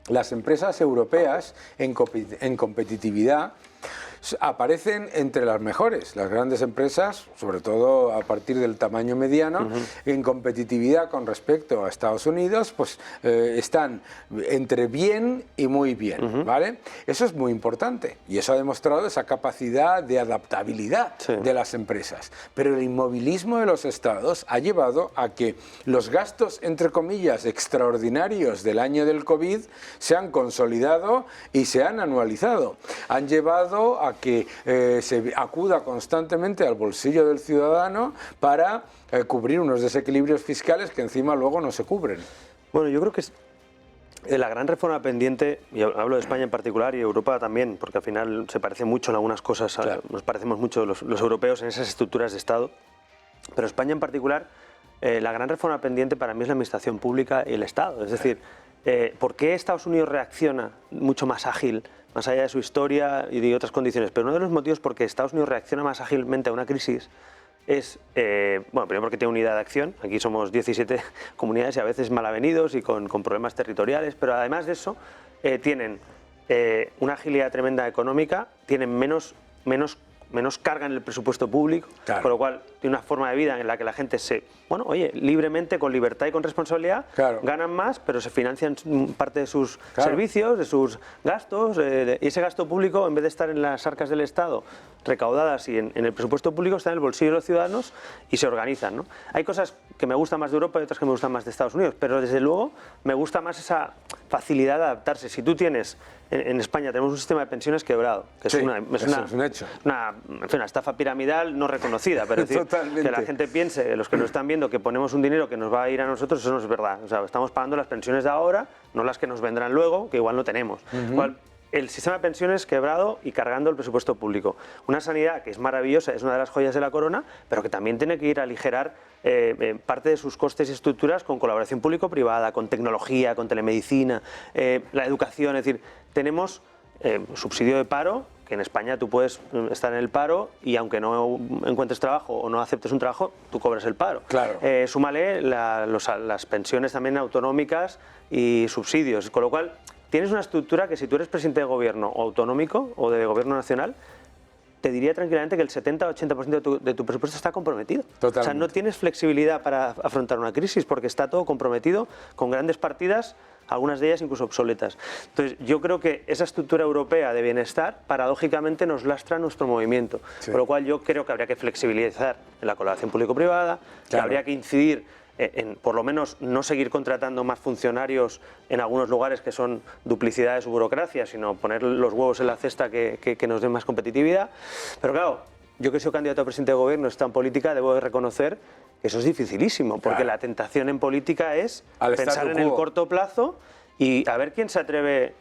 las empresas europeas en competitividad aparecen entre las mejores. Las grandes empresas, sobre todo a partir del tamaño mediano, en competitividad con respecto a Estados Unidos, pues están entre bien y muy bien, ¿vale? Eso es muy importante y eso ha demostrado esa capacidad de adaptabilidad de las empresas. Pero el inmovilismo de los estados ha llevado a que los gastos, entre comillas, extraordinarios del año del COVID se han consolidado y se han anualizado. Han llevado a que se acuda constantemente al bolsillo del ciudadano para cubrir unos desequilibrios fiscales que encima luego no se cubren. Bueno, yo creo que es la gran reforma pendiente, y hablo de España en particular y Europa también, porque al final se parece mucho en algunas cosas, nos parecemos mucho los europeos en esas estructuras de Estado, pero España en particular, la gran reforma pendiente para mí es la administración pública y el Estado. Es decir, ¿por qué Estados Unidos reacciona mucho más ágil, más allá de su historia y de otras condiciones? Pero uno de los motivos por que Estados Unidos reacciona más ágilmente a una crisis es, bueno, primero porque tiene unidad de acción. Aquí somos 17 comunidades y a veces mal avenidos y con problemas territoriales, pero además de eso tienen una agilidad tremenda económica, tienen menos menos carga en el presupuesto público, Claro. con lo cual tiene una forma de vida en la que la gente libremente, con libertad y con responsabilidad, Claro. ganan más, pero se financian parte de sus Claro. servicios, de sus gastos, y ese gasto público, en vez de estar en las arcas del Estado recaudadas y en el presupuesto público, está en el bolsillo de los ciudadanos y se organizan, ¿no? Hay cosas que me gustan más de Europa y otras que me gustan más de Estados Unidos, pero desde luego me gusta más esa facilidad de adaptarse. Si tú tienes, en España tenemos un sistema de pensiones quebrado, que Sí, es eso es un hecho. una estafa piramidal no reconocida, pero es decir, Totalmente. que la gente piense, los que nos están viendo, que ponemos un dinero que nos va a ir a nosotros, eso no es verdad. O sea, estamos pagando las pensiones de ahora, no las que nos vendrán luego, que igual no tenemos. El sistema de pensiones quebrado y cargando el presupuesto público. Una sanidad que es maravillosa, es una de las joyas de la corona, pero que también tiene que ir a aligerar parte de sus costes y estructuras con colaboración público-privada, con tecnología, con telemedicina, la educación. Es decir, tenemos subsidio de paro, que en España tú puedes estar en el paro y aunque no encuentres trabajo o no aceptes un trabajo, tú cobras el paro. Claro. Súmale las pensiones también autonómicas y subsidios, con lo cual tienes una estructura que si tú eres presidente de gobierno o autonómico o de gobierno nacional, te diría tranquilamente que el 70-80% de tu presupuesto está comprometido. Totalmente. O sea, no tienes flexibilidad para afrontar una crisis porque está todo comprometido con grandes partidas, algunas de ellas incluso obsoletas. Entonces, yo creo que esa estructura europea de bienestar, paradójicamente, nos lastra nuestro movimiento. Sí. Por lo cual, yo creo que habría que flexibilizar en la colaboración público-privada, que Claro. habría que incidir en, por lo menos, no seguir contratando más funcionarios en algunos lugares que son duplicidades o burocracia, sino poner los huevos en la cesta que nos den más competitividad. Pero claro, yo que soy candidato a presidente de gobierno, está en política, debo de reconocer que eso es dificilísimo, porque Claro. la tentación en política es Al pensar statu en el quo. corto plazo y a ver quién se atreve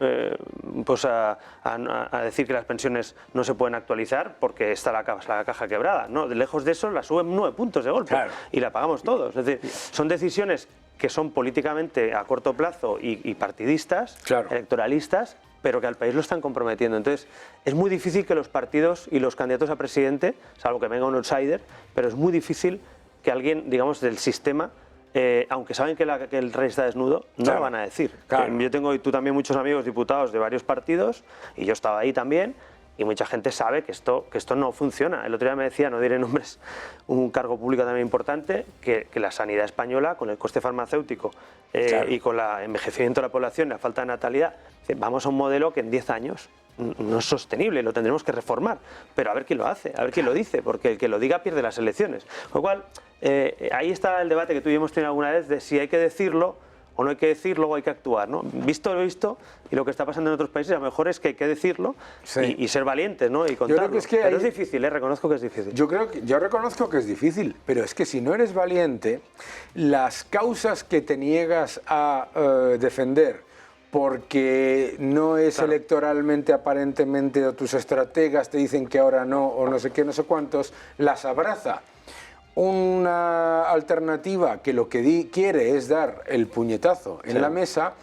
a decir que las pensiones no se pueden actualizar porque está la caja quebrada. No, lejos de eso la suben 9 puntos de golpe Claro. y la pagamos todos. Es decir, son decisiones que son políticamente a corto plazo y partidistas, Claro. electoralistas, pero que al país lo están comprometiendo. Entonces, es muy difícil que los partidos y los candidatos a presidente, salvo que venga un outsider, pero es muy difícil que alguien, digamos, del sistema, aunque saben que el rey está desnudo, no Claro. lo van a decir. Claro. Yo tengo, y tú también, muchos amigos diputados de varios partidos, y yo estaba ahí también, y mucha gente sabe que esto no funciona. El otro día me decía, no diré nombres, un cargo público también importante, que la sanidad española, con el coste farmacéutico Claro. y con el envejecimiento de la población, la falta de natalidad, vamos a un modelo que en 10 años no es sostenible, lo tendremos que reformar. Pero a ver quién lo hace, a ver quién lo dice, porque el que lo diga pierde las elecciones. Con lo cual, ahí está el debate que tú y yo hemos tenido alguna vez de si hay que decirlo o no hay que decirlo o hay que actuar, ¿no? Visto lo visto y lo que está pasando en otros países, a lo mejor es que hay que decirlo Sí. y ser valientes, ¿no? Y contarlo. que es que pero ahí- es difícil, reconozco que es difícil. Yo reconozco que es difícil, pero es que si no eres valiente, las causas que te niegas a defender porque no es Claro. electoralmente aparentemente o tus estrategas te dicen que ahora no o no sé qué, no sé cuántos, las abraza una alternativa que lo que quiere es dar el puñetazo en Sí. la mesa.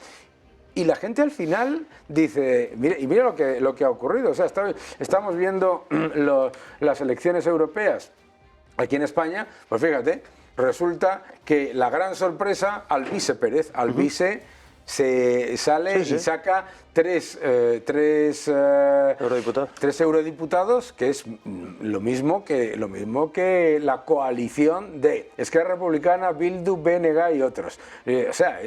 Y la gente al final dice, mira lo que ha ocurrido. O sea, estamos viendo las elecciones europeas aquí en España, pues fíjate, resulta que la gran sorpresa, Alvise Pérez, Alvise se sale Sí, sí. y saca tres Eurodiputado. eurodiputados, que es lo mismo que la coalición de Esquerra Republicana, Bildu, BNG y otros. O sea,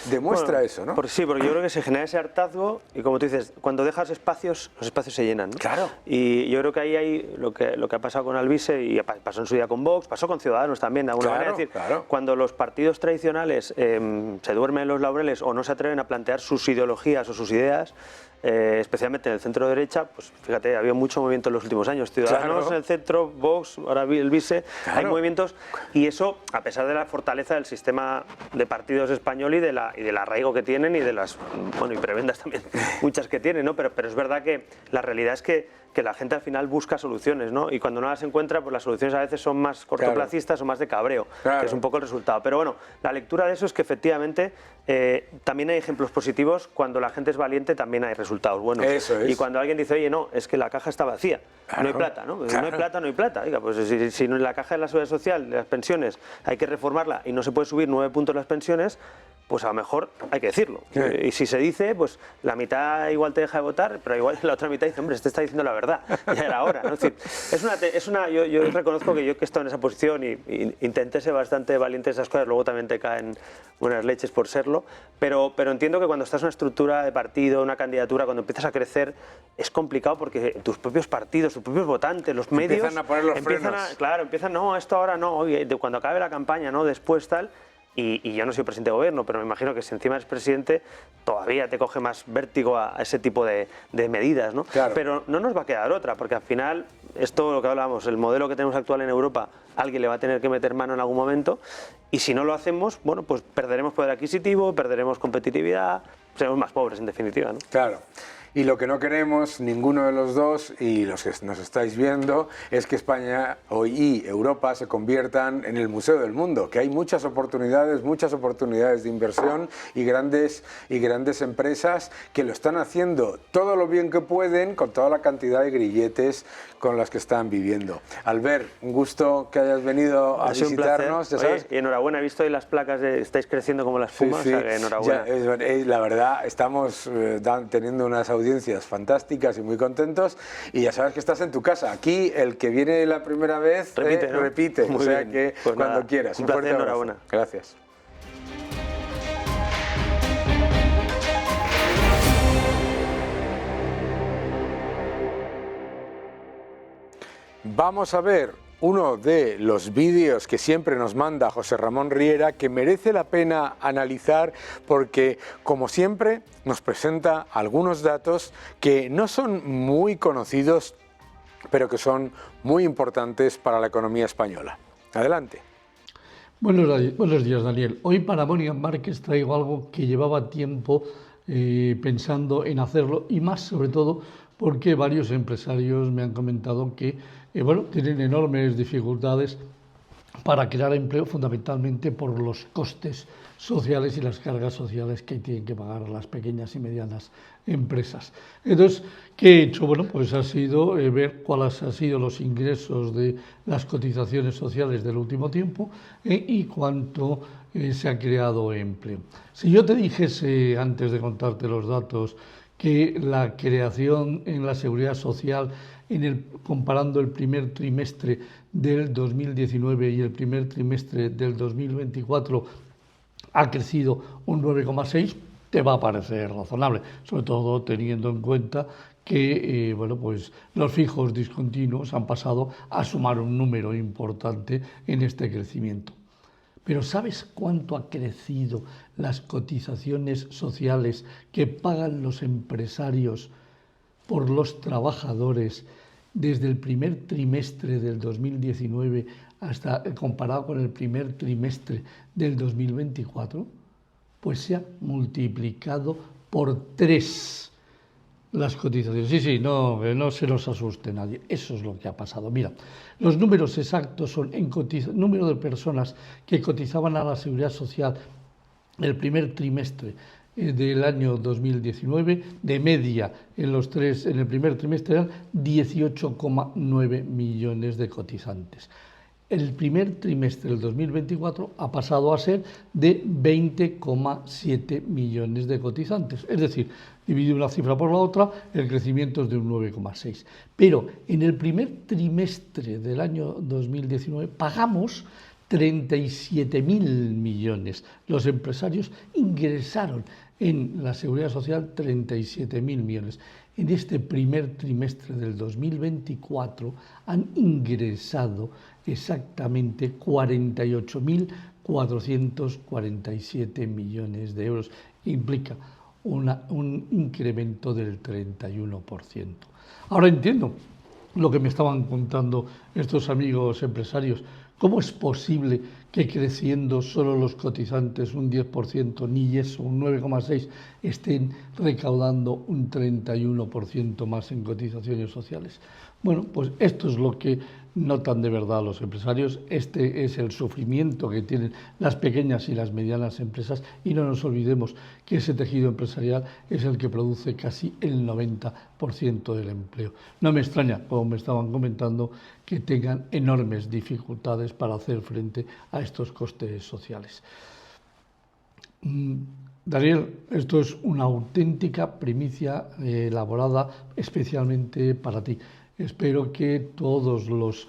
demuestra Bueno, eso, ¿no? Sí, porque yo creo que se genera ese hartazgo y como tú dices, cuando dejas espacios, los espacios se llenan, ¿no? Claro. Y yo creo que ahí hay lo que ha pasado con Alvise y pasó en su día con Vox, pasó con Ciudadanos también, de alguna Claro, manera. Es decir, claro. cuando los partidos tradicionales se duermen en los laureles o no se atreven a plantear sus ideologías o sus ideas, especialmente en el centro derecha, pues fíjate, ha habido mucho movimiento en los últimos años. Ciudadanos Claro. en el centro, Vox, ahora el Vice, Claro. hay movimientos y eso, a pesar de la fortaleza del sistema de partidos español y del arraigo que tienen y de las, bueno, y prebendas también, muchas que tienen, ¿no? Pero es verdad que la realidad es que la gente al final busca soluciones, ¿no? Y cuando no las encuentra, pues las soluciones a veces son más cortoplacistas o más de cabreo, Claro. que es un poco el resultado. Pero bueno, la lectura de eso es que efectivamente también hay ejemplos positivos. Cuando la gente es valiente también hay resultados buenos. Eso es. Y cuando alguien dice, oye, no, es que la caja está vacía, Claro, no hay plata, ¿no? claro. No hay plata, no hay plata. Oiga, pues si no en la caja de la seguridad social, de las pensiones, hay que reformarla y no se puede subir 9 puntos las pensiones, pues a lo mejor hay que decirlo. Sí. Y si se dice, pues la mitad igual te deja de votar, pero igual la otra mitad dice, hombre, este está diciendo la verdad, ya era hora, ¿no? Es decir, yo reconozco que yo que he estado en esa posición y intenté ser bastante valiente en esas cosas, luego también te caen buenas leches por serlo, pero entiendo que cuando estás en una estructura de partido, una candidatura, cuando empiezas a crecer, es complicado porque tus propios partidos, tus propios votantes, los medios... Empiezan a poner los frenos. Empiezan, no, esto ahora no, oye, cuando acabe la campaña, no, después tal... Y yo no soy presidente de gobierno, pero me imagino que si encima eres presidente, todavía te coge más vértigo a ese tipo de medidas, ¿no? Claro. Pero no nos va a quedar otra, porque al final, esto lo que hablábamos, el modelo que tenemos actual en Europa, alguien le va a tener que meter mano en algún momento, y si no lo hacemos, bueno, pues perderemos poder adquisitivo, perderemos competitividad, seremos más pobres en definitiva, ¿no? Claro. Y lo que no queremos, ninguno de los dos, y los que nos estáis viendo, es que España y Europa se conviertan en el museo del mundo, que hay muchas oportunidades de inversión y grandes empresas que lo están haciendo todo lo bien que pueden con toda la cantidad de grilletes con las que están viviendo. Albert, un gusto que hayas venido a visitarnos. Ya sabes. Oye, y enhorabuena, he visto ahí las placas de estáis creciendo como la espuma, Sí, sí. O sea que enhorabuena. Ya, la verdad, estamos teniendo unas audiencias fantásticas y muy contentos, y ya sabes que estás en tu casa. Aquí el que viene la primera vez repite, ¿no? repite. Muy o sea bien. que Pues cuando nada, quieras. un placer, fuerte abrazo. enhorabuena. Gracias. Vamos a ver uno de los vídeos que siempre nos manda José Ramón Riera, que merece la pena analizar porque, como siempre, nos presenta algunos datos que no son muy conocidos, pero que son muy importantes para la economía española. Adelante. Buenos días, Daniel. Hoy para Monian Markets traigo algo que llevaba tiempo pensando en hacerlo, y más sobre todo porque varios empresarios me han comentado que tienen enormes dificultades para crear empleo, fundamentalmente por los costes sociales y las cargas sociales que tienen que pagar las pequeñas y medianas empresas. Entonces, ¿qué he hecho? Bueno, pues ha sido ver cuáles han sido los ingresos de las cotizaciones sociales del último tiempo y cuánto se ha creado empleo. Si yo te dijese, antes de contarte los datos, que la creación en la seguridad social, comparando el primer trimestre del 2019 y el primer trimestre del 2024, ha crecido un 9,6%, te va a parecer razonable, sobre todo teniendo en cuenta que los fijos discontinuos han pasado a sumar un número importante en este crecimiento. Pero ¿sabes cuánto ha crecido las cotizaciones sociales que pagan los empresarios por los trabajadores desde el primer trimestre del 2019 hasta comparado con el primer trimestre del 2024? Pues se ha multiplicado por 3 las cotizaciones. Sí, no se nos asuste nadie. Eso es lo que ha pasado. Mira, los números exactos son número de personas que cotizaban a la Seguridad Social el primer trimestre del año 2019, de media en el primer trimestre eran 18,9 millones de cotizantes. El primer trimestre del 2024 ha pasado a ser de 20,7 millones de cotizantes. Es decir, dividir una cifra por la otra, el crecimiento es de un 9,6. Pero en el primer trimestre del año 2019 pagamos 37.000 millones. Los empresarios ingresaron en la Seguridad Social 37.000 millones. En este primer trimestre del 2024 han ingresado exactamente 48.447 millones de euros. Implica un incremento del 31%. Ahora entiendo lo que me estaban contando estos amigos empresarios. ¿Cómo es posible que creciendo solo los cotizantes un 10%, ni eso, un 9,6%, estén recaudando un 31% más en cotizaciones sociales? Bueno, pues esto es lo que notan de verdad a los empresarios. Este es el sufrimiento que tienen las pequeñas y las medianas empresas, y no nos olvidemos que ese tejido empresarial es el que produce casi el 90% del empleo. No me extraña, como me estaban comentando, que tengan enormes dificultades para hacer frente a estos costes sociales. Daniel, esto es una auténtica primicia elaborada especialmente para ti. Espero que todos los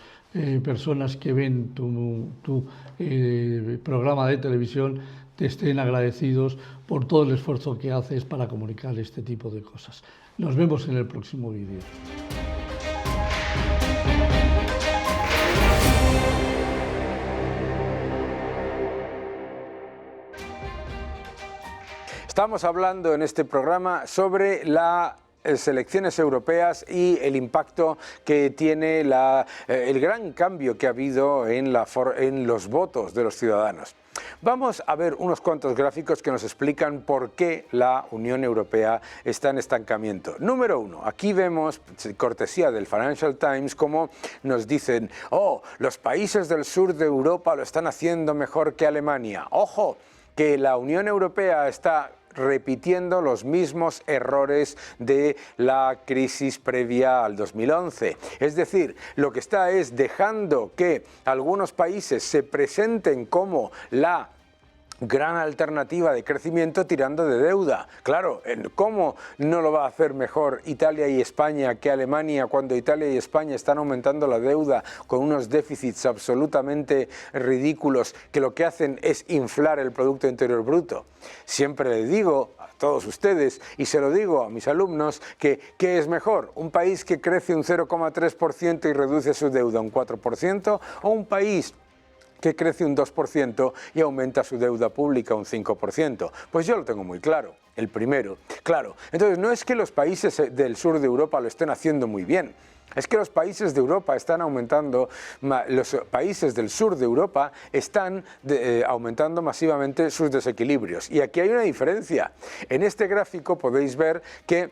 personas que ven tu programa de televisión te estén agradecidos por todo el esfuerzo que haces para comunicar este tipo de cosas. Nos vemos en el próximo vídeo. Estamos hablando en este programa sobre las elecciones europeas y el impacto que tiene el gran cambio que ha habido en los votos de los ciudadanos. Vamos a ver unos cuantos gráficos que nos explican por qué la Unión Europea está en estancamiento. Número uno, aquí vemos, cortesía del Financial Times, cómo nos dicen, los países del sur de Europa lo están haciendo mejor que Alemania. Ojo, que la Unión Europea está repitiendo los mismos errores de la crisis previa al 2011. Es decir, lo que está es dejando que algunos países se presenten como la gran alternativa de crecimiento tirando de deuda. Claro, ¿cómo no lo va a hacer mejor Italia y España que Alemania cuando Italia y España están aumentando la deuda con unos déficits absolutamente ridículos que lo que hacen es inflar el Producto Interior Bruto? Siempre le digo a todos ustedes, y se lo digo a mis alumnos, que ¿qué es mejor? ¿Un país que crece un 0,3% y reduce su deuda un 4%? ¿O un país que crece un 2% y aumenta su deuda pública un 5%? Pues yo lo tengo muy claro, el primero. Claro, entonces no es que los países del sur de Europa lo estén haciendo muy bien, es que los países de Europa están aumentando, los países del sur de Europa están aumentando masivamente sus desequilibrios. Y aquí hay una diferencia. En este gráfico podéis ver que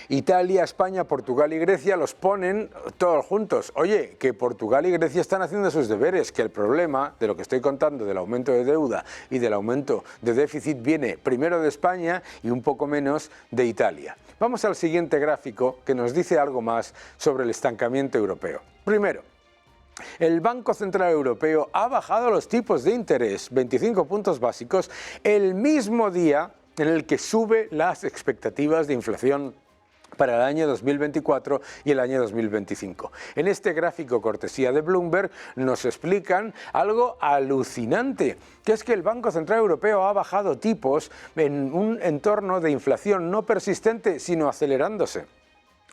Italia, España, Portugal y Grecia los ponen todos juntos. Oye, que Portugal y Grecia están haciendo sus deberes, que el problema de lo que estoy contando del aumento de deuda y del aumento de déficit viene primero de España y un poco menos de Italia. Vamos al siguiente gráfico que nos dice algo más sobre el estancamiento europeo. Primero, el Banco Central Europeo ha bajado los tipos de interés 25 puntos básicos el mismo día en el que sube las expectativas de inflación para el año 2024 y el año 2025. En este gráfico cortesía de Bloomberg nos explican algo alucinante, que es que el Banco Central Europeo ha bajado tipos en un entorno de inflación no persistente, sino acelerándose.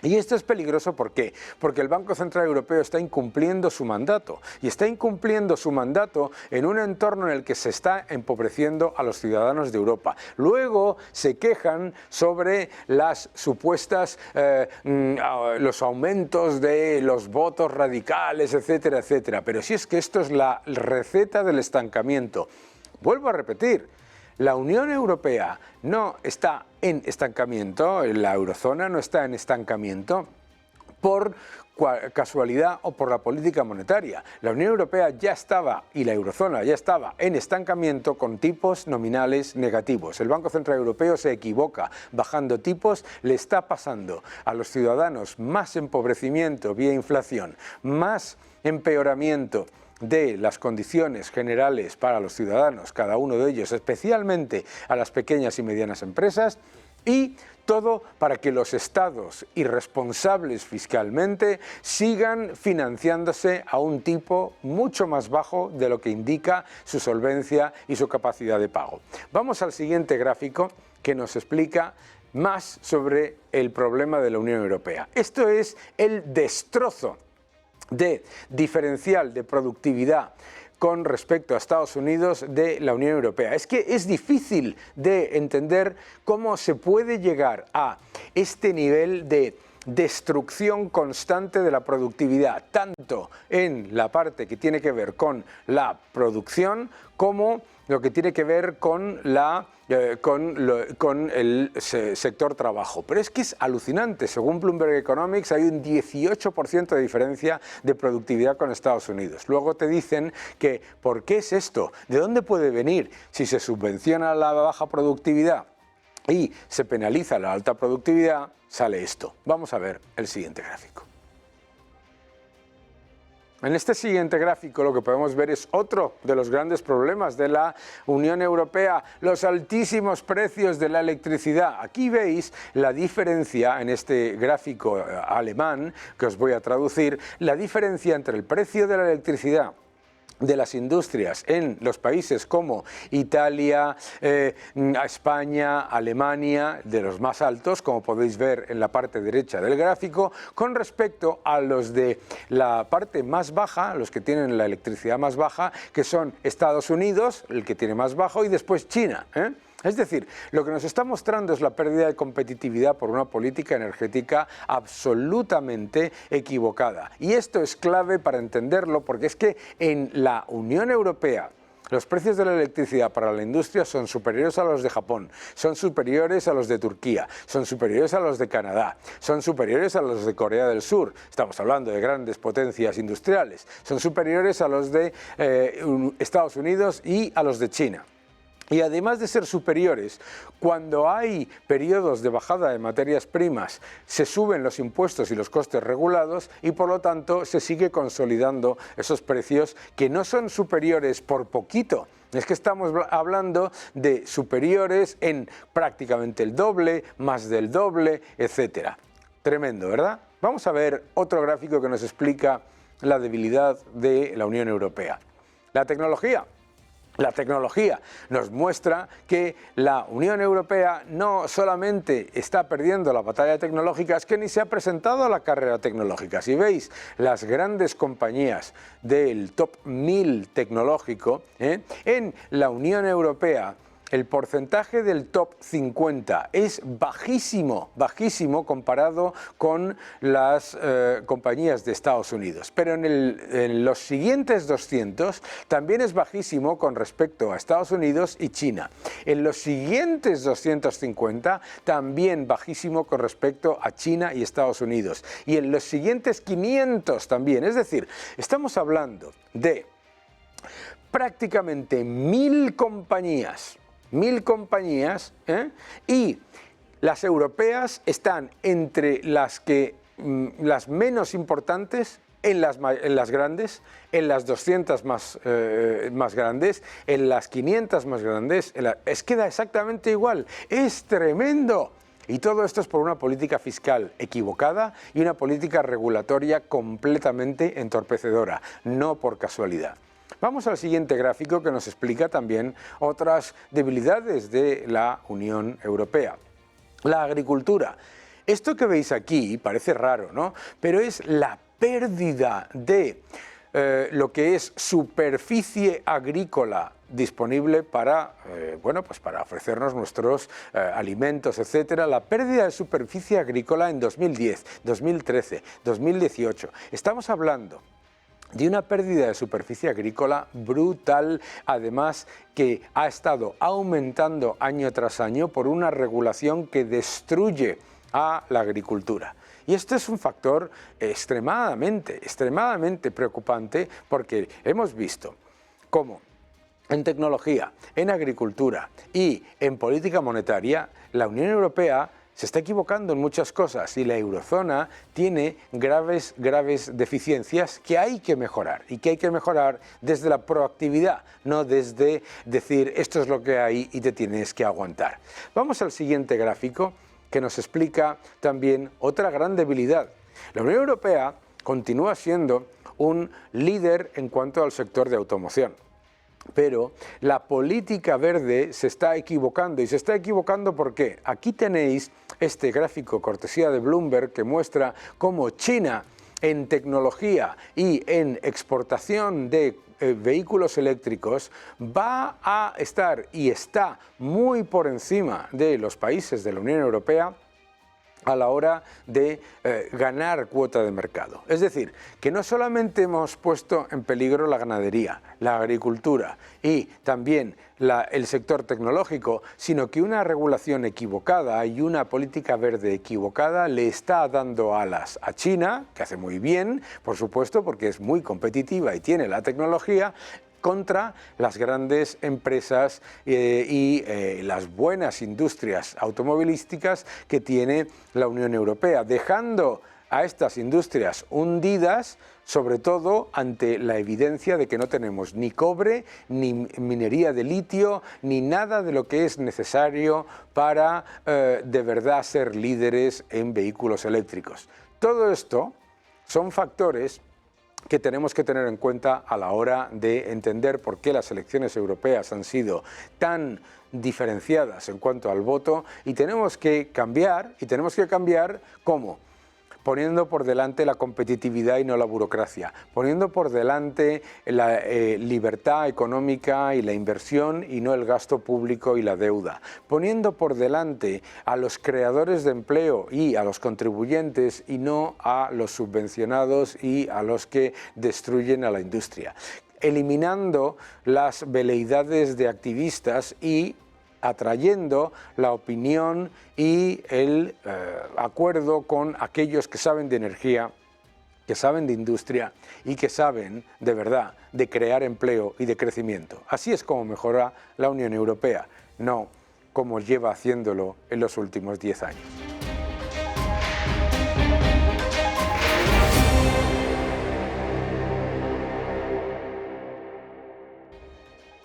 Y esto es peligroso, ¿por qué? Porque el Banco Central Europeo está incumpliendo su mandato, y está incumpliendo su mandato en un entorno en el que se está empobreciendo a los ciudadanos de Europa. Luego se quejan sobre las supuestas, los aumentos de los votos radicales, etcétera, etcétera. Pero si es que esto es la receta del estancamiento. Vuelvo a repetir. La Unión Europea no está en estancamiento, la eurozona no está en estancamiento por casualidad o por la política monetaria. La Unión Europea ya estaba, y la eurozona ya estaba, en estancamiento con tipos nominales negativos. El Banco Central Europeo se equivoca bajando tipos, le está pasando a los ciudadanos más empobrecimiento vía inflación, más empeoramiento de las condiciones generales para los ciudadanos, cada uno de ellos, especialmente a las pequeñas y medianas empresas, y todo para que los estados irresponsables fiscalmente sigan financiándose a un tipo mucho más bajo de lo que indica su solvencia y su capacidad de pago. Vamos al siguiente gráfico que nos explica más sobre el problema de la Unión Europea. Esto es el destrozo de diferencial de productividad con respecto a Estados Unidos de la Unión Europea. Es que es difícil de entender cómo se puede llegar a este nivel de destrucción constante de la productividad, tanto en la parte que tiene que ver con la producción como lo que tiene que ver con el sector trabajo. Pero es que es alucinante. Según Bloomberg Economics hay un 18% de diferencia de productividad con Estados Unidos. Luego te dicen que ¿por qué es esto? ¿De dónde puede venir si se subvenciona la baja productividad y se penaliza la alta productividad? Sale esto. Vamos a ver el siguiente gráfico. En este siguiente gráfico lo que podemos ver es otro de los grandes problemas de la Unión Europea, los altísimos precios de la electricidad. Aquí veis la diferencia en este gráfico alemán, que os voy a traducir, la diferencia entre el precio de la electricidad de las industrias en los países como Italia, España, Alemania, de los más altos, como podéis ver en la parte derecha del gráfico, con respecto a los de la parte más baja, los que tienen la electricidad más baja, que son Estados Unidos, el que tiene más bajo, y después China, Es decir, lo que nos está mostrando es la pérdida de competitividad por una política energética absolutamente equivocada. Y esto es clave para entenderlo, porque es que en la Unión Europea los precios de la electricidad para la industria son superiores a los de Japón, son superiores a los de Turquía, son superiores a los de Canadá, son superiores a los de Corea del Sur, estamos hablando de grandes potencias industriales, son superiores a los de Estados Unidos y a los de China. Y además de ser superiores, cuando hay periodos de bajada de materias primas, se suben los impuestos y los costes regulados y por lo tanto se sigue consolidando esos precios que no son superiores por poquito. Es que estamos hablando de superiores en prácticamente el doble, más del doble, etc. Tremendo, ¿verdad? Vamos a ver otro gráfico que nos explica la debilidad de la Unión Europea. La tecnología. La tecnología nos muestra que la Unión Europea no solamente está perdiendo la batalla tecnológica, es que ni se ha presentado a la carrera tecnológica. Si veis las grandes compañías del top 1000 tecnológico, en la Unión Europea, el porcentaje del top 50 es bajísimo, bajísimo comparado con las compañías de Estados Unidos. Pero en los siguientes 200 también es bajísimo con respecto a Estados Unidos y China. En los siguientes 250 también bajísimo con respecto a China y Estados Unidos. Y en los siguientes 500 también. Es decir, estamos hablando de prácticamente 1000 compañías. 1000 compañías, y las europeas están entre las menos importantes en las grandes, en las 200 más grandes, en las 500 más grandes, queda exactamente igual, es tremendo. Y todo esto es por una política fiscal equivocada y una política regulatoria completamente entorpecedora, no por casualidad. Vamos al siguiente gráfico que nos explica también otras debilidades de la Unión Europea. La agricultura. Esto que veis aquí parece raro, ¿no? Pero es la pérdida de lo que es superficie agrícola disponible para, para ofrecernos nuestros alimentos, etcétera. La pérdida de superficie agrícola en 2010, 2013, 2018. Estamos hablando de una pérdida de superficie agrícola brutal, además que ha estado aumentando año tras año por una regulación que destruye a la agricultura. Y esto es un factor extremadamente preocupante, porque hemos visto cómo en tecnología, en agricultura y en política monetaria, la Unión Europea se está equivocando en muchas cosas y la eurozona tiene graves deficiencias que hay que mejorar, y que hay que mejorar desde la proactividad, no desde decir esto es lo que hay y te tienes que aguantar. Vamos al siguiente gráfico que nos explica también otra gran debilidad. La Unión Europea continúa siendo un líder en cuanto al sector de automoción. Pero la política verde se está equivocando. ¿Y se está equivocando por qué? Aquí tenéis este gráfico cortesía de Bloomberg que muestra cómo China en tecnología y en exportación de vehículos eléctricos va a estar y está muy por encima de los países de la Unión Europea a la hora de ganar cuota de mercado. Es decir, que no solamente hemos puesto en peligro la ganadería, la agricultura y también el sector tecnológico, sino que una regulación equivocada y una política verde equivocada le está dando alas a China, que hace muy bien, por supuesto, porque es muy competitiva y tiene la tecnología, contra las grandes empresas y las buenas industrias automovilísticas que tiene la Unión Europea, dejando a estas industrias hundidas, sobre todo ante la evidencia de que no tenemos ni cobre, ni minería de litio, ni nada de lo que es necesario para de verdad ser líderes en vehículos eléctricos. Todo esto son factores que tenemos que tener en cuenta a la hora de entender por qué las elecciones europeas han sido tan diferenciadas en cuanto al voto, y tenemos que cambiar, ¿cómo? Poniendo por delante la competitividad y no la burocracia, poniendo por delante la libertad económica y la inversión y no el gasto público y la deuda, poniendo por delante a los creadores de empleo y a los contribuyentes y no a los subvencionados y a los que destruyen a la industria, eliminando las veleidades de activistas y atrayendo la opinión y el acuerdo con aquellos que saben de energía, que saben de industria y que saben de verdad de crear empleo y de crecimiento. Así es como mejora la Unión Europea, no como lleva haciéndolo en los últimos 10 años.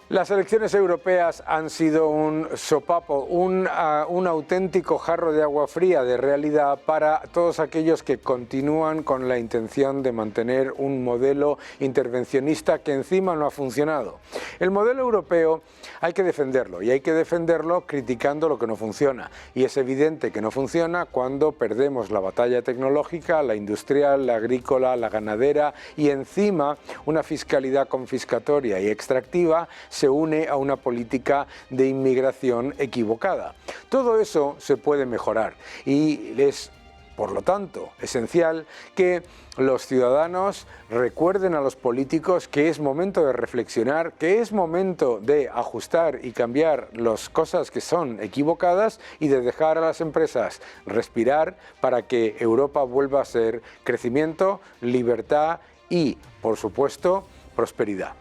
Las elecciones europeas han sido un sopapo, un auténtico jarro de agua fría de realidad para todos aquellos que continúan con la intención de mantener un modelo intervencionista que encima no ha funcionado. El modelo europeo hay que defenderlo, y hay que defenderlo criticando lo que no funciona. Y es evidente que no funciona cuando perdemos la batalla tecnológica, la industrial, la agrícola, la ganadera, y encima una fiscalidad confiscatoria y extractiva se une a una política de inmigración equivocada. Todo eso se puede mejorar y es, por lo tanto, esencial que los ciudadanos recuerden a los políticos que es momento de reflexionar, que es momento de ajustar y cambiar las cosas que son equivocadas y de dejar a las empresas respirar para que Europa vuelva a ser crecimiento, libertad y, por supuesto, prosperidad.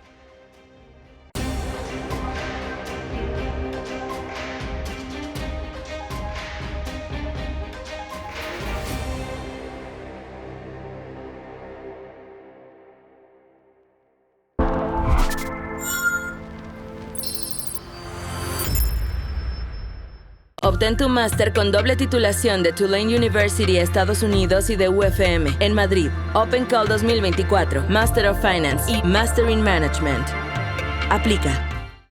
Obtén tu máster con doble titulación de Tulane University, Estados Unidos, y de UFM en Madrid. Open Call 2024, Master of Finance y Master in Management. Aplica.